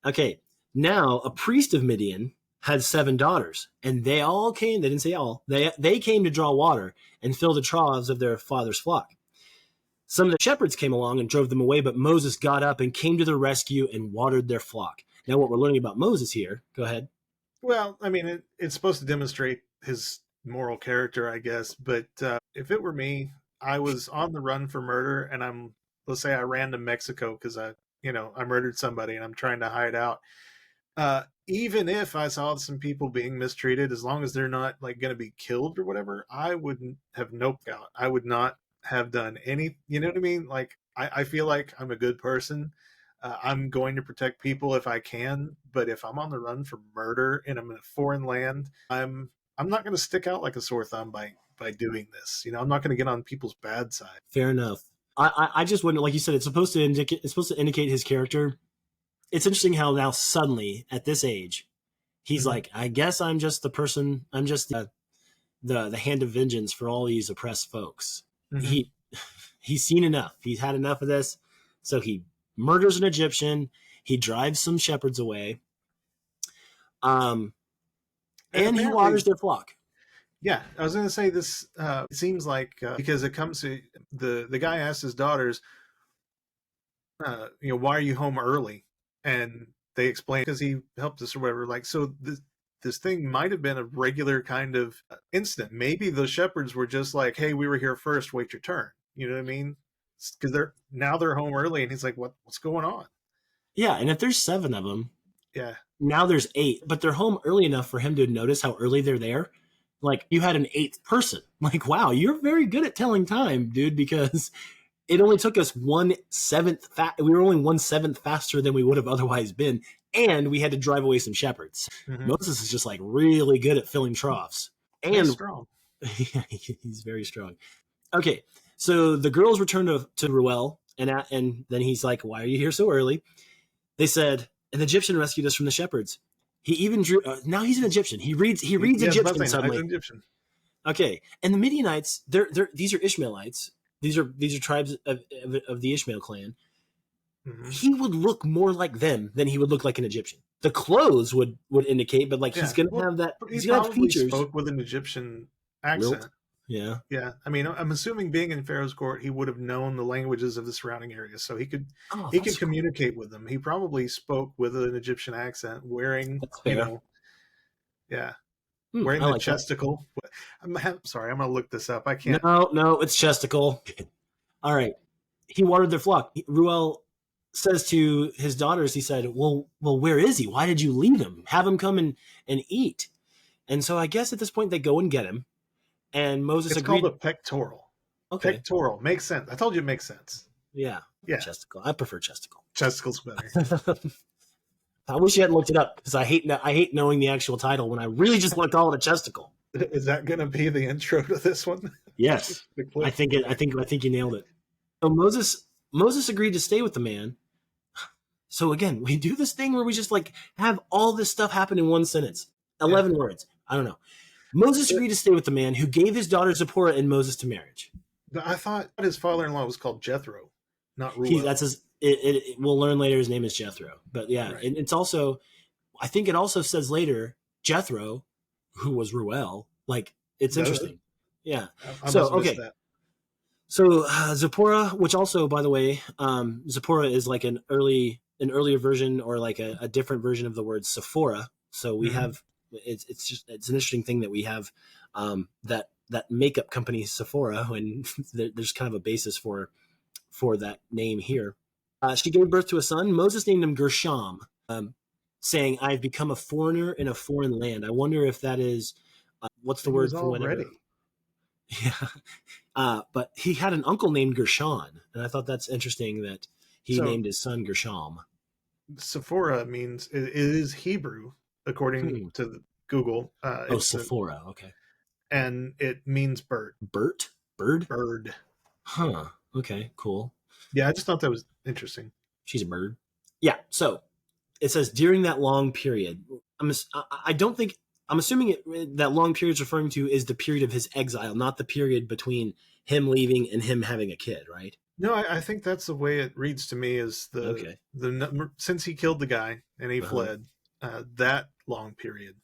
Okay, now a priest of Midian had 7 daughters, and they all came. They didn't say all. They came to draw water and fill the troughs of their father's flock. Some of the shepherds came along and drove them away, but Moses got up and came to their rescue and watered their flock. Now, what we're learning about Moses here, go ahead. Well, I mean, it's supposed to demonstrate his moral character, I guess. But if it were me, I was on the run for murder, and let's say I ran to Mexico because I murdered somebody, and I'm trying to hide out. Even if I saw some people being mistreated, as long as they're not like going to be killed or whatever, I wouldn't have noped out. I would not have done any. You know what I mean? Like I feel like I'm a good person. I'm going to protect people if I can, but if I'm on the run for murder and I'm in a foreign land, I'm not going to stick out like a sore thumb by doing this. I'm not going to get on people's bad side. Fair enough. I just wouldn't, like you said, it's supposed to indicate his character. It's interesting how now suddenly at this age, he's Mm-hmm. like, I guess I'm just the person. I'm just the hand of vengeance for all these oppressed folks. Mm-hmm. He he's seen enough. He's had enough of this. So he murders an Egyptian. He drives some shepherds away. Um, And and he waters apparently, their flock. yeah, I was going to say this. It seems like because it comes to the guy asks his daughters, why are you home early? And they explain because he helped us or whatever. Like, so this thing might have been a regular kind of incident. Maybe the shepherds were just like, hey, we were here first, wait your turn. You know what I mean? Because they're home early, and he's like, what's going on? Yeah, and if there's 7 of them, Yeah, now there's 8, but they're home early enough for him to notice how early they're there. Like you had an 8th person. Like, wow, you're very good at telling time, dude, because it only took us 1/7. We were only 1/7 faster than we would have otherwise been, and we had to drive away some shepherds. mm-hmm. Moses is just like really good at filling troughs, He's and strong. he's very strong. Okay, so the girls return to Ruel, and then he's like, "Why are you here so early?" They said, "An Egyptian rescued us from the shepherds." He even drew. Now he's an Egyptian. He reads Yeah, I was about to Egyptian say, now he's suddenly. an Egyptian. Okay, and the Midianites, these are Ishmaelites. These are tribes of the Ishmael clan. Mm-hmm. He would look more like them than he would look like an Egyptian. The clothes would indicate, but like Yeah, well, he he's gonna have probably features. spoke with an Egyptian Lilt, accent. yeah. Yeah, I mean, I'm assuming being in Pharaoh's court, he would have known the languages of the surrounding areas, so he could Oh, he could that's cool. communicate with them. He probably spoke with an Egyptian accent, wearing, That's fair. yeah, I wearing the like that. chesticle. Sorry, I'm gonna look this up. I can't. No, it's chesticle. All right. He watered their flock. Ruel says to his daughters, he said, well, where is he? Why did you leave him? Have him come and eat. And so I guess at this point they go and get him. And Moses It's called a agreed. pectoral. Okay. Pectoral makes sense. I told you it makes sense. Yeah. Yeah, Chesticle. I prefer chesticle. chesticle's better. I wish you hadn't looked it up because I hate knowing the actual title when I really just want to call it a chesticle. Is that gonna be the intro to this one? Yes. The clip. Okay. I think you nailed it. So Moses agreed to stay with the man. So again, we do this thing where we just like have all this stuff happen in one sentence. Yeah. 11 words. I don't know. Moses agreed to stay with the man who gave his daughter Zipporah and Moses to marriage. I thought his father-in-law was called Jethro, not That's Ruel. his. We'll learn later his name is Jethro, but yeah, Right. and it's also, I think it also says later Jethro, who was Ruel. Like it's Does it? interesting. Yeah. I So must have missed okay. that. So Zipporah, which also, by the way, Zipporah is like an earlier version or like a different version of the word Sephora. So we Mm-hmm. have it's an interesting thing that we have that makeup company Sephora when there's kind of a basis for that name here. She gave birth to a son. Moses named him Gershom, saying, "I've become a foreigner in a foreign land." I wonder if that is what's the He was word for all whenever? ready. Yeah. But he had an uncle named Gershon, and I thought that's interesting that he So named his son Gershom. Sephora means it is Hebrew, according Hmm. to Google. Oh, Sephora. Okay. And it means bird. Bert? Bird? Bird. Huh. Okay, cool. Yeah, I just thought that was interesting. She's a bird. Yeah. So it says during that long period. I don't think I'm assuming that long period is referring to is the period of his exile, not the period between him leaving and him having a kid, right? No, I think that's the way it reads to me. Is Okay. the number since he killed the guy and he Uh-huh. fled, that long period.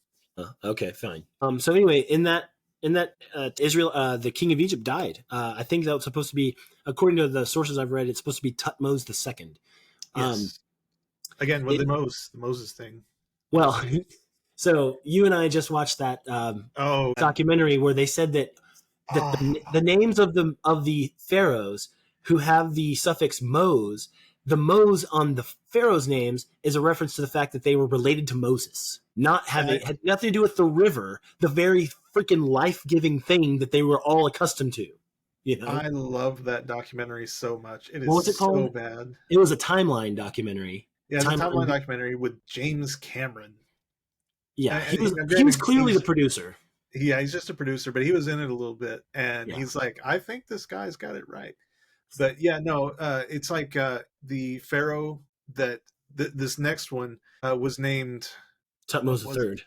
Okay, fine. So anyway, in that Israel, the king of Egypt died. I think that was supposed to be, according to the sources I've read, it's supposed to be Tutmos the second. Um, Yes. Again, with it, the Moses thing. well, so you and I just watched that Oh, documentary where they said that oh, the names of the pharaohs who have the suffix Mos, the Mos on the pharaohs' names is a reference to the fact that they were related to Moses, not having that had nothing to do with the river, the very freaking life giving thing that they were all accustomed to. You know, I love that documentary so much. It what is was it so called? bad. It was a timeline documentary. Yeah, it's a timeline Timeline. documentary with James Cameron. Yeah, And, he was granted, clearly the producer. he's just a producer, but he was in it a little bit, and Yeah. he's like, I think this guy's got it right. But yeah, no, it's like the Pharaoh that this next one was named. Tutmos What the was it? third.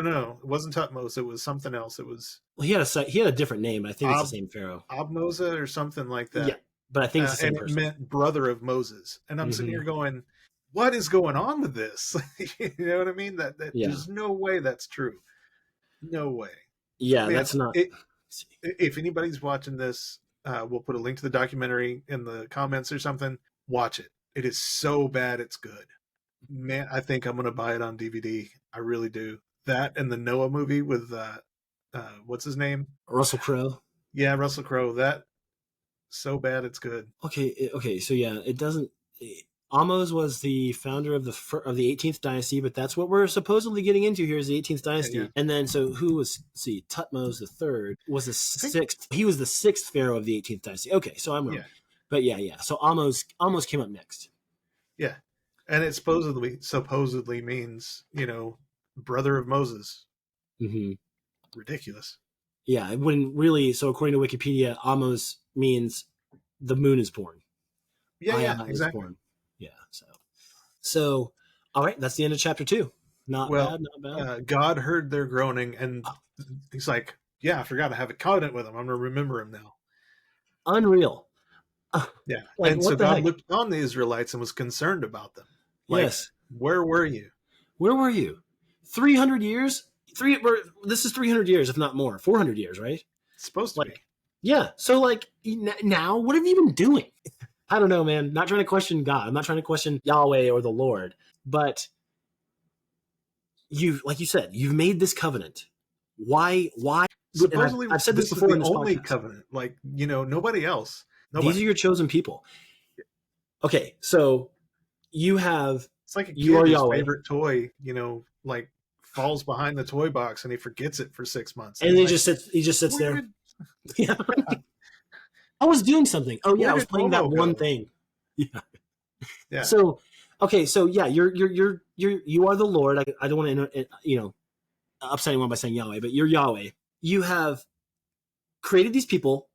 No, it wasn't Tutmos. It was something else. It was Well, he had a different name. I think it's the Ob same pharaoh. Obmosa or something like Yeah, that, but I think it's the same and it person. meant brother of Moses. And I'm sitting Hmm. here going, what is going on with this? You know what I mean? That Yeah, there's no way that's true. No way, yeah, man. that's not. If anybody's watching this, we'll put a link to the documentary in the comments or something. Watch it. It is so bad it's good. Man, I think I'm gonna buy it on DVD. I really do. That and the Noah movie with what's his name? Russell Crowe. Yeah, Russell Crowe. That so bad it's good. Okay. So yeah, it doesn't. Amos was the founder of the 18th dynasty, but that's what we're supposedly getting into here is the 18th Yeah. dynasty. And then so who was? Let's see, Tutmos the third was the I think sixth. He was the sixth pharaoh of the 18th dynasty. Okay, so I'm wrong, yeah, but yeah. So Amos came up next. yeah. And it supposedly means, brother of Moses. Hmm. Ridiculous. Yeah, it wouldn't really. So according to Wikipedia, Amos means the moon is born. Yeah, Aya is exactly. born. Yeah. So all right, that's the end of chapter 2. Not Well, bad, not bad. God heard their groaning, and Oh, he's like, "Yeah, I forgot to have a covenant with him. I'm gonna remember him now." unreal. Yeah, Like and so what the God heck? looked on the Israelites and was concerned about them. Like, Yes. where were you? Where were you? 300 years? This is 300 years if not more. 400 years, right? It's supposed to be. Like yeah. So like now what have you been doing? I don't know, man. Not trying to question God. I'm not trying to question Yahweh or the Lord, but like you said, you've made this covenant. Why? And Supposedly, I've said this this is before the in this only podcast. covenant. Like, nobody else. These are Nobody. your chosen people. Okay, so you It's like a are kid whose Yahweh, favorite toy, like falls behind the toy box and he forgets it for 6 months, and and he's he like, just sits "Where there. did Yeah. I was doing something. Oh yeah, where I was did playing that Momo one go?" thing. Yeah. Yeah, So okay, so yeah, you are the Lord. I don't want to upset anyone by saying Yahweh, but you're Yahweh. You have created these people,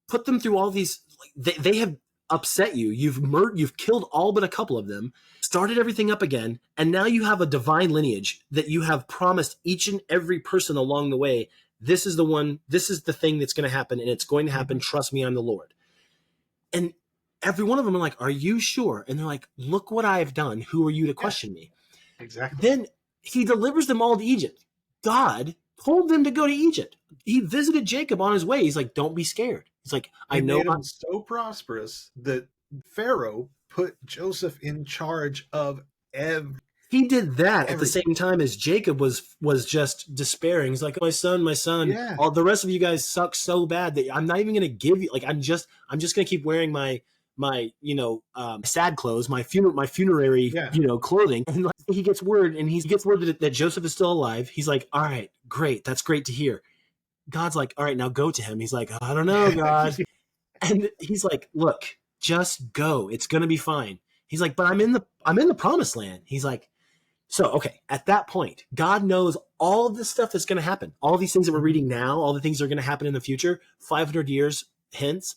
put them through all these. They have upset you. You've killed all but a couple of them. Started everything up again, and now you have a divine lineage that you have promised each and every person along the way. This is the one. This is the thing that's going to happen, and it's going to happen. hmm Trust me, I'm the Lord. And every one of them are like, "Are you sure?" And they're like, "Look what I have done. Who are you to yeah, question me?" exactly. Then he delivers them all to Egypt. God told them to go to Egypt. He visited Jacob on his way. He's like, "Don't be scared." He's like, "I He know." made him so prosperous that Pharaoh put Joseph in charge of He did that at the everything. same time as Jacob was just despairing. He's like, my son. Yeah, All the rest of you guys suck so bad that I'm not even going to give you. Like, I'm just going to keep wearing my my sad clothes, my funerary Yeah. clothing. And like, he gets word that Joseph is still alive. He's like, all right, great, that's great to hear. God's like, all right, now go to him. He's like, I don't know, God. And he's like, look, just go, it's gonna be fine. He's like, but I'm in the promised land. He's like, so okay, at that point, God knows all of this stuff that's going to happen, all these things that we're reading now, all the things that are going to happen in the future 500 years hence.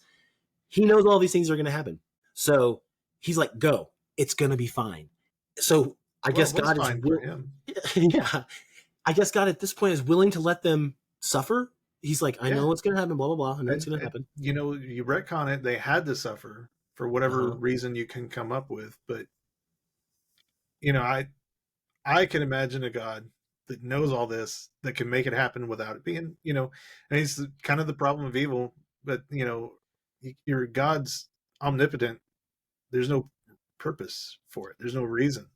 He knows all these things are going to happen. So he's like, go, it's going to be fine. So I Well, guess it was God fine for him. yeah, I guess God at this point is willing to let them suffer. He's like, I Yeah. know what's going to happen, blah, blah, blah. I know what's going to And, happen. you retcon it, they had to suffer for whatever Uh-huh. reason you can come up with. But, I can imagine a God that knows all this, that can make it happen without it being, and it's kind of the problem of evil. But, your God's omnipotent. There's no purpose for it. There's no reason.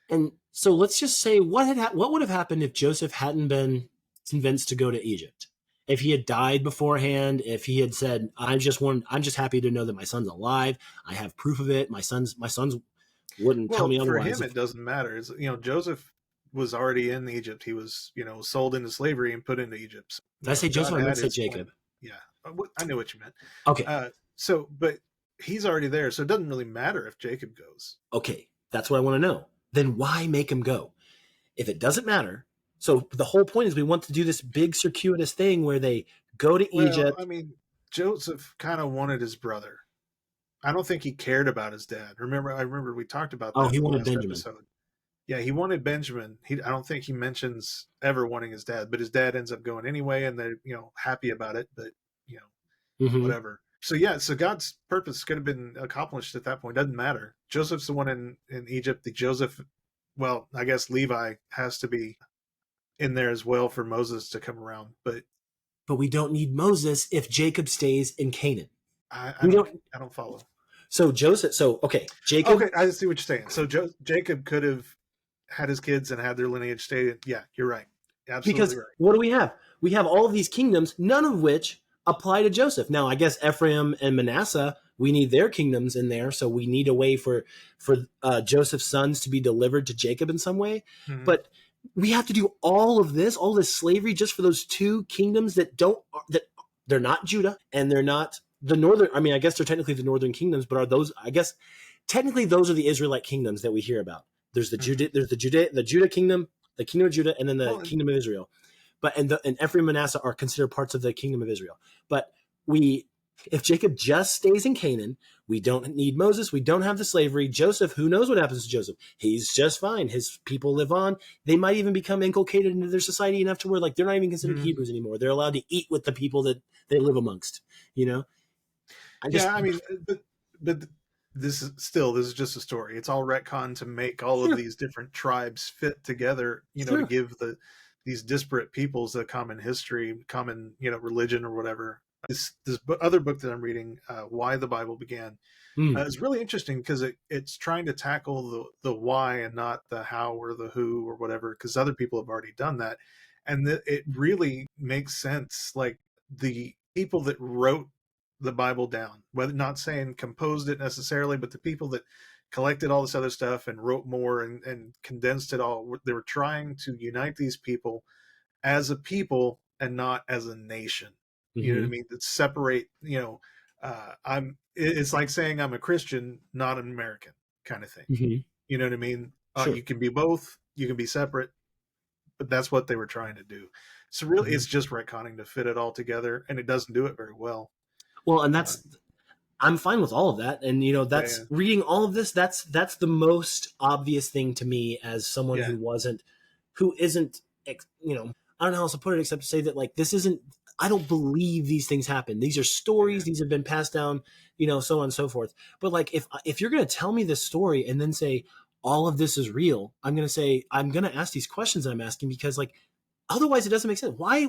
And so let's just say what would have happened if Joseph hadn't been convinced to go to Egypt? If he had died beforehand, if he had said, I'm just happy to know that my son's alive. I have proof of it. My sons wouldn't tell Well, me for otherwise. him, it doesn't matter. Joseph was already in Egypt. He was, sold into slavery and put into Egypt. So, Did I say Joseph? God I meant had to say his plan. Jacob. Yeah, I knew what you meant. Okay. But he's already there, so it doesn't really matter if Jacob goes. Okay. That's what I want to know. Then why make him go? If it doesn't matter. So the whole point is we want to do this big circuitous thing where they go to Well, Egypt. Joseph kind of wanted his brother. I don't think he cared about his dad. I remember we talked about Oh, that he in the wanted last Benjamin. episode. Yeah, he wanted Benjamin. I don't think he mentions ever wanting his dad, but his dad ends up going anyway, and they're happy about it. But Mm-hmm. whatever. So yeah, so God's purpose could have been accomplished at that point. Doesn't matter. Joseph's the one in Egypt. Well, I guess Levi has to be in there as well for Moses to come around. But But we don't need Moses if Jacob stays in Canaan. I We don't don't. I don't follow. So Joseph. So okay, Jacob. Okay, I see what you're saying. So Jacob could have had his kids and had their lineage stay. Yeah, you're right. Absolutely Because right. what do we have? We have all of these kingdoms, none of which apply to Joseph. Now, I guess Ephraim and Manasseh, we need their kingdoms in there, so we need a way for Joseph's sons to be delivered to Jacob in some way. Mm-hmm. But we have to do all this slavery, just for those two kingdoms that they're not Judah and they're not the northern. I mean, I guess they're technically the northern kingdoms, but are those? I guess technically those are the Israelite kingdoms that we hear about. There's the Judah kingdom, the kingdom of Judah, and then the kingdom of Israel. But and Ephraim and Manasseh are considered parts of the kingdom of Israel. But if Jacob just stays in Canaan, we don't need Moses. We don't have the slavery. Joseph, who knows what happens to Joseph? He's just fine. His people live on. They might even become inculcated into their society enough to where they're not even considered Hebrews anymore. They're allowed to eat with the people that they live amongst. But this is just a story. It's all retcon to make all of these different tribes fit together, to give these disparate peoples a common history, common, religion or whatever. This other book that I'm reading, Why the Bible Began, is really interesting because it's trying to tackle the why and not the how or the who or whatever, because other people have already done that. And it really makes sense. Like the people that wrote the Bible down, whether not saying composed it necessarily, but the people that collected all this other stuff and wrote more and condensed it all, they were trying to unite these people as a people and not as a nation. You know what I mean? That separate, it's like saying I'm a Christian, not an American kind of thing. You know what I mean? Sure. You can be both, you can be separate, but that's what they were trying to do. So really, it's just retconning to fit it all together, and it doesn't do it very well. Well, and I'm fine with all of that. And, reading all of this, that's the most obvious thing to me as someone who isn't, I don't know how else to put it except to say that, like, this isn't, I don't believe these things happen. These are stories. These have been passed down, so on and so forth. But like, if you're going to tell me this story and then say all of this is real, I'm going to ask these questions I'm asking, because like, otherwise it doesn't make sense. Why?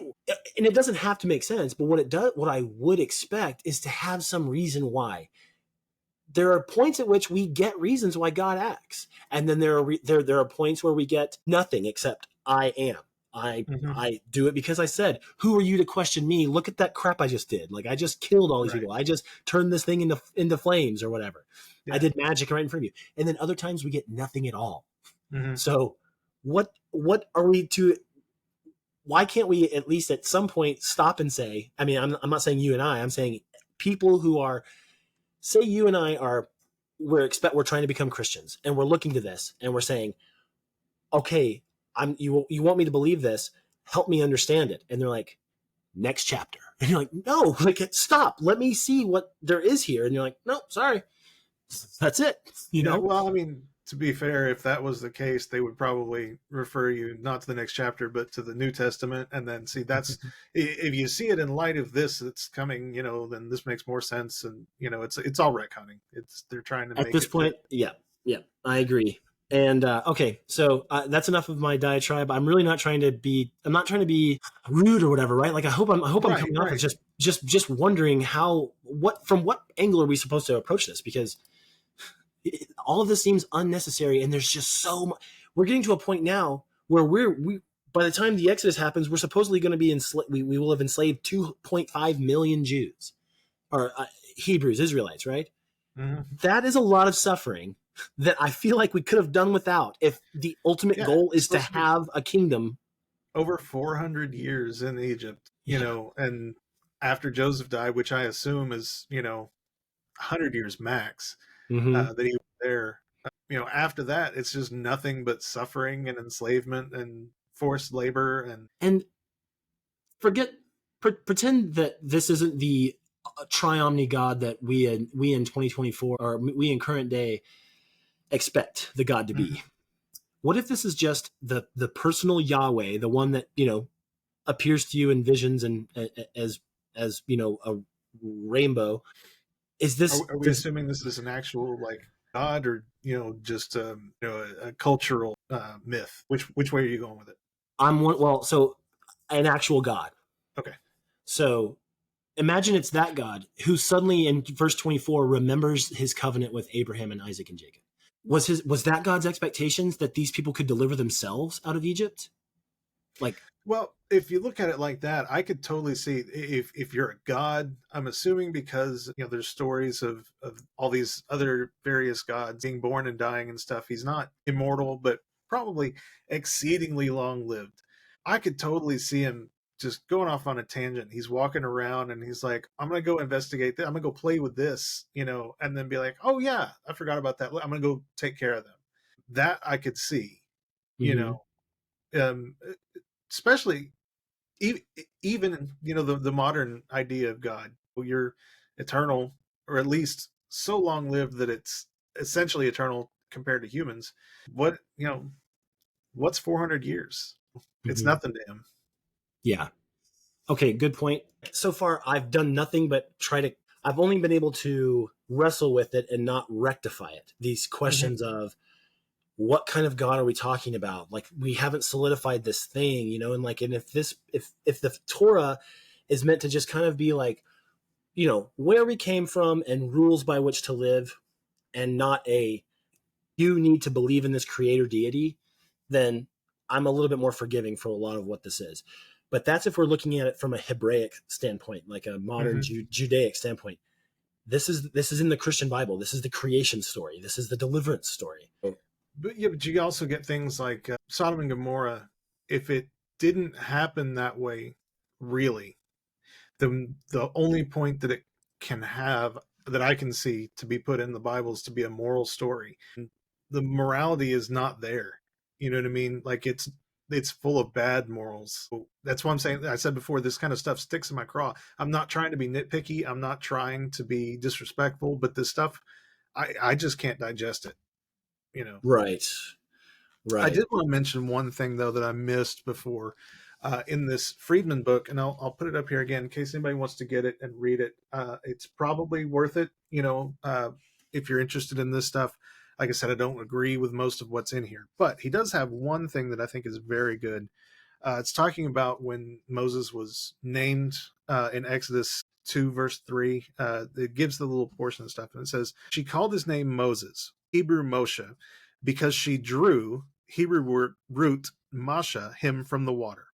And it doesn't have to make sense, but what I would expect is to have some reason why. There are points at which we get reasons why God acts. And then there are points where we get nothing except I am. Mhm. I do it because I said, who are you to question me? Look at that crap I just did. Like I just killed all these Right. people. I just turned this thing into flames or whatever. I Yeah. did magic right in front of you. And then other times we get nothing at all. Mhm. So what are we to, why can't we at least at some point stop and say, I mean, I'm not saying you and I'm saying people who are, say you and I are, we're trying to become Christians and we're looking to this and we're saying, okay, you want me to believe this, help me understand it. And they're like, next chapter. And you're like, no, like stop, let me see what there is here. And you're like, no, sorry, that's it, you Yeah, know? well, I mean, to be fair, if that was the case, they would probably refer you not to the next chapter, but to the New Testament, and then see that's if you see it in light of this that's coming, then this makes more sense, and it's all retconning. It's they're trying to At make this it fit. point, yeah, yeah, I agree. And okay, so that's enough of my diatribe. I'm really not trying to be. I'm not trying to be rude or whatever, right? Like I hope I'm Right, coming off as right. just wondering how from what angle are we supposed to approach this? Because all of this seems unnecessary, and there's just so much. We're getting to a point now where we by the time the Exodus happens, we're supposedly going to be enslaved. We will have enslaved 2.5 million Jews or Hebrews, Israelites, right? Hmm. That is a lot of suffering that I feel like we could have done without if the ultimate Yeah, goal it's is to supposed to be have a kingdom. over 400 years in Egypt, Yeah. and after Joseph died, which I assume is 100 years max, Mm-hmm. that he was there. After that, it's just nothing but suffering and enslavement and forced labor. And And forget, pretend that this isn't the triomni God that we in 2024 or we in current day expect the God to be. Mhm. What if this is just the personal Yahweh, the one that appears to you in visions and as a rainbow? Is this are we does assuming this is an actual like god, or just a cultural myth? Which way are you going with it? I'm one, well, so an actual God. Okay. So imagine it's that God who suddenly in verse 24 remembers his covenant with Abraham and Isaac and Jacob. Was that God's expectations that these people could deliver themselves out of Egypt? Like, Well, if you look at it like that, I could totally see if you're a god. I'm assuming because there's stories of all these other various gods being born and dying and stuff. He's not immortal, but probably exceedingly long lived. I could totally see him just going off on a tangent. He's walking around and he's like, "I'm gonna go investigate that. I'm gonna go play with this," and then be like, "Oh yeah, I forgot about that. I'm gonna go take care of them." That I could see, you mm-hmm, know, um, especially even the modern idea of God. You're eternal, or at least so long lived that it's essentially eternal compared to humans. What's 400 years? It's mm-hmm. nothing to him. Yeah. Okay, good point. So far, I've done nothing but I've only been able to wrestle with it and not rectify it. These Hmm. questions of what kind of God are we talking about? Like, we haven't solidified this thing, and like, and if the Torah is meant to just kind of be like, where we came from and rules by which to live, and not you need to believe in this creator deity, then I'm a little bit more forgiving for a lot of what this is. But that's if we're looking at it from a Hebraic standpoint, like a modern Hmm. Judaic standpoint. This is in the Christian Bible. This is the creation story. This is the deliverance story. But yeah, but you also get things like Sodom and Gomorrah. If it didn't happen that way, really, the only point that it can have, that I can see, to be put in the Bible is to be a moral story. And the morality is not there. You know what I mean? Like it's full of bad morals. That's why I'm saying, I said before, this kind of stuff sticks in my craw. I'm not trying to be nitpicky. I'm not trying to be disrespectful, but this stuff, I just can't digest it. You know. Right. I Right. did want to mention one thing though that I missed before, in this Friedman book, and I'll put it up here again in case anybody wants to get it and read it. It's probably worth it, if you're interested in this stuff. Like I said, I don't agree with most of what's in here, but he does have one thing that I think is very good. It's talking about when Moses was named in Exodus 2, verse 3. It gives the little portion of stuff, and it says, "She called his name Moses, Hebrew Moshe, because she drew Hebrew root Masha him from the water.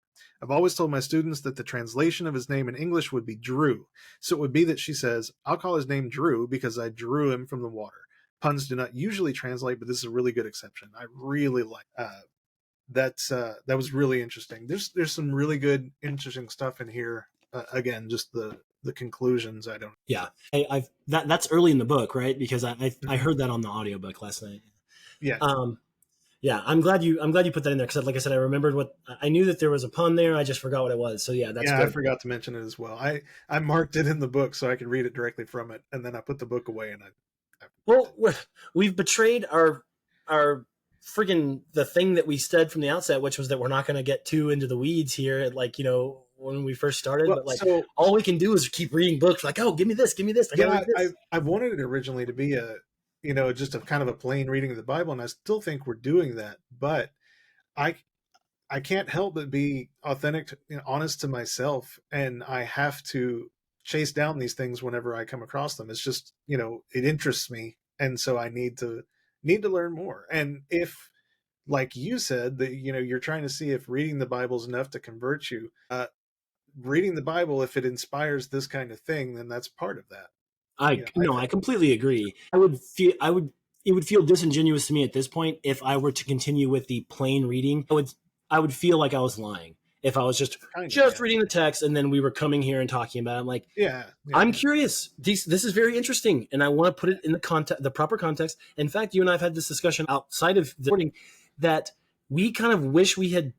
I've always told my students that the translation of his name in English would be Drew. So it would be that she says, I'll call his name Drew because I drew him from the water. Puns do not usually translate, but this is a really good exception. I really like that was really interesting. There's some really good, interesting stuff in here. Again, just the conclusions. I don't. Yeah, I've that's early in the book, right? Because I heard that on the audiobook last night. Yeah, Yeah, I'm glad you put that in there because, like I said, I remembered what I knew that there was a pun there. I just forgot what it was. So yeah, that's yeah. I good. forgot to mention it as well. I marked it in the book so I could read it directly from it, and then I put the book away and I forgot Well, we've betrayed our freaking the thing that we said from the outset, which was that we're not going to get too into the weeds here, like when we first started. Well, But like, so all we can do is keep reading books. Like, oh, give me this, I got to yeah, read this. I wanted it originally to be a just a kind of a plain reading of the Bible, and I still think we're doing that, but I I can't help but be authentic, honest to myself, and I have to chase down these things whenever I come across them. It's just, it interests me, and so I need to learn more. And if, like you said, that you're trying to see if reading the Bible is enough to convert you, reading the Bible, if it inspires this kind of thing, then that's part of that. I I think. completely agree. It would feel disingenuous to me at this point if I were to continue with the plain reading. I would feel like I was lying if I was Kind of, just yeah, reading the text and then we were coming here and talking about it. I'm like, yeah, I'm yeah. curious. This is very interesting, and I want to put it in the proper context. In fact, you and I have had this discussion outside of the recording that we kind of wish we had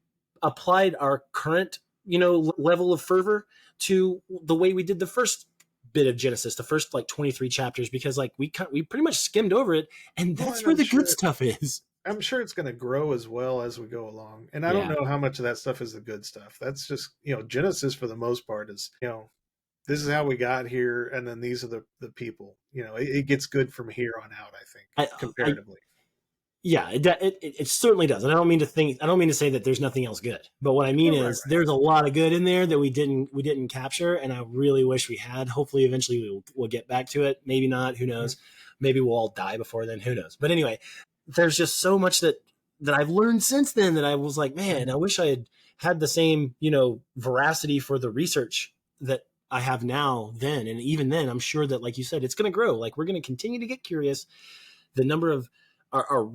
applied our current, level of fervor to the way we did the first bit of Genesis, the first like 23 chapters, because like we pretty much skimmed over it, and Well, that's and where the good stuff is. I'm sure it's going to grow as well as we go along. And I don't Yeah, know how much of that stuff is the good stuff. That's just, Genesis for the most part is, this is how we got here. And then these are the people, it gets good from here on out, I think, I, I comparatively. yeah, it certainly does. And I don't mean to say that there's nothing else good. But what I mean Right, right, is there's a lot of good in there that we didn't capture, and I really wish we had. Hopefully, eventually we'll get back to it. Maybe not. Who right. knows? Maybe we'll all die before then. Who knows? But anyway, there's just so much that I've learned since then that I was like, man, I wish I had the same veracity for the research that I have now. Then, and even then, I'm sure that, like you said, it's going to grow. Like we're going to continue to get curious. The number of our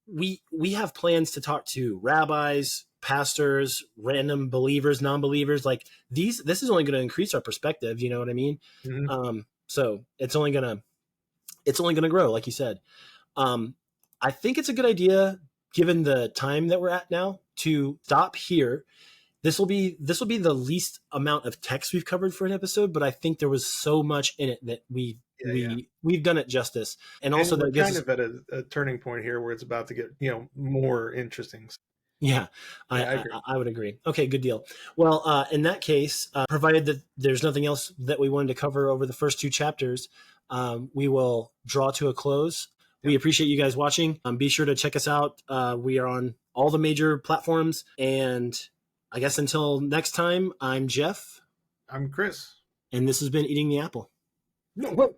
we have plans to talk to rabbis, pastors, random believers, non-believers. Like this is only going to increase our perspective. You know what I mean? Mm-hmm. So it's only gonna grow, like you said. Um, I think it's a good idea, given the time that we're at now, to stop here. This will be the least amount of text we've covered for an episode, but I think there was so much in it that Yeah, yeah. we've done it justice, and also And we're that gives kind us. of at a turning point here where it's about to get, more interesting. Yeah, Yeah, I agree. I would agree. Okay, good deal. Well, in that case, provided that there's nothing else that we wanted to cover over the first two chapters, we will draw to a close. We Yep. appreciate you guys watching. Be sure to check us out. We are on all the major platforms. And I guess until next time, I'm Jeff, I'm Chris. and this has been Eating the Apple. No.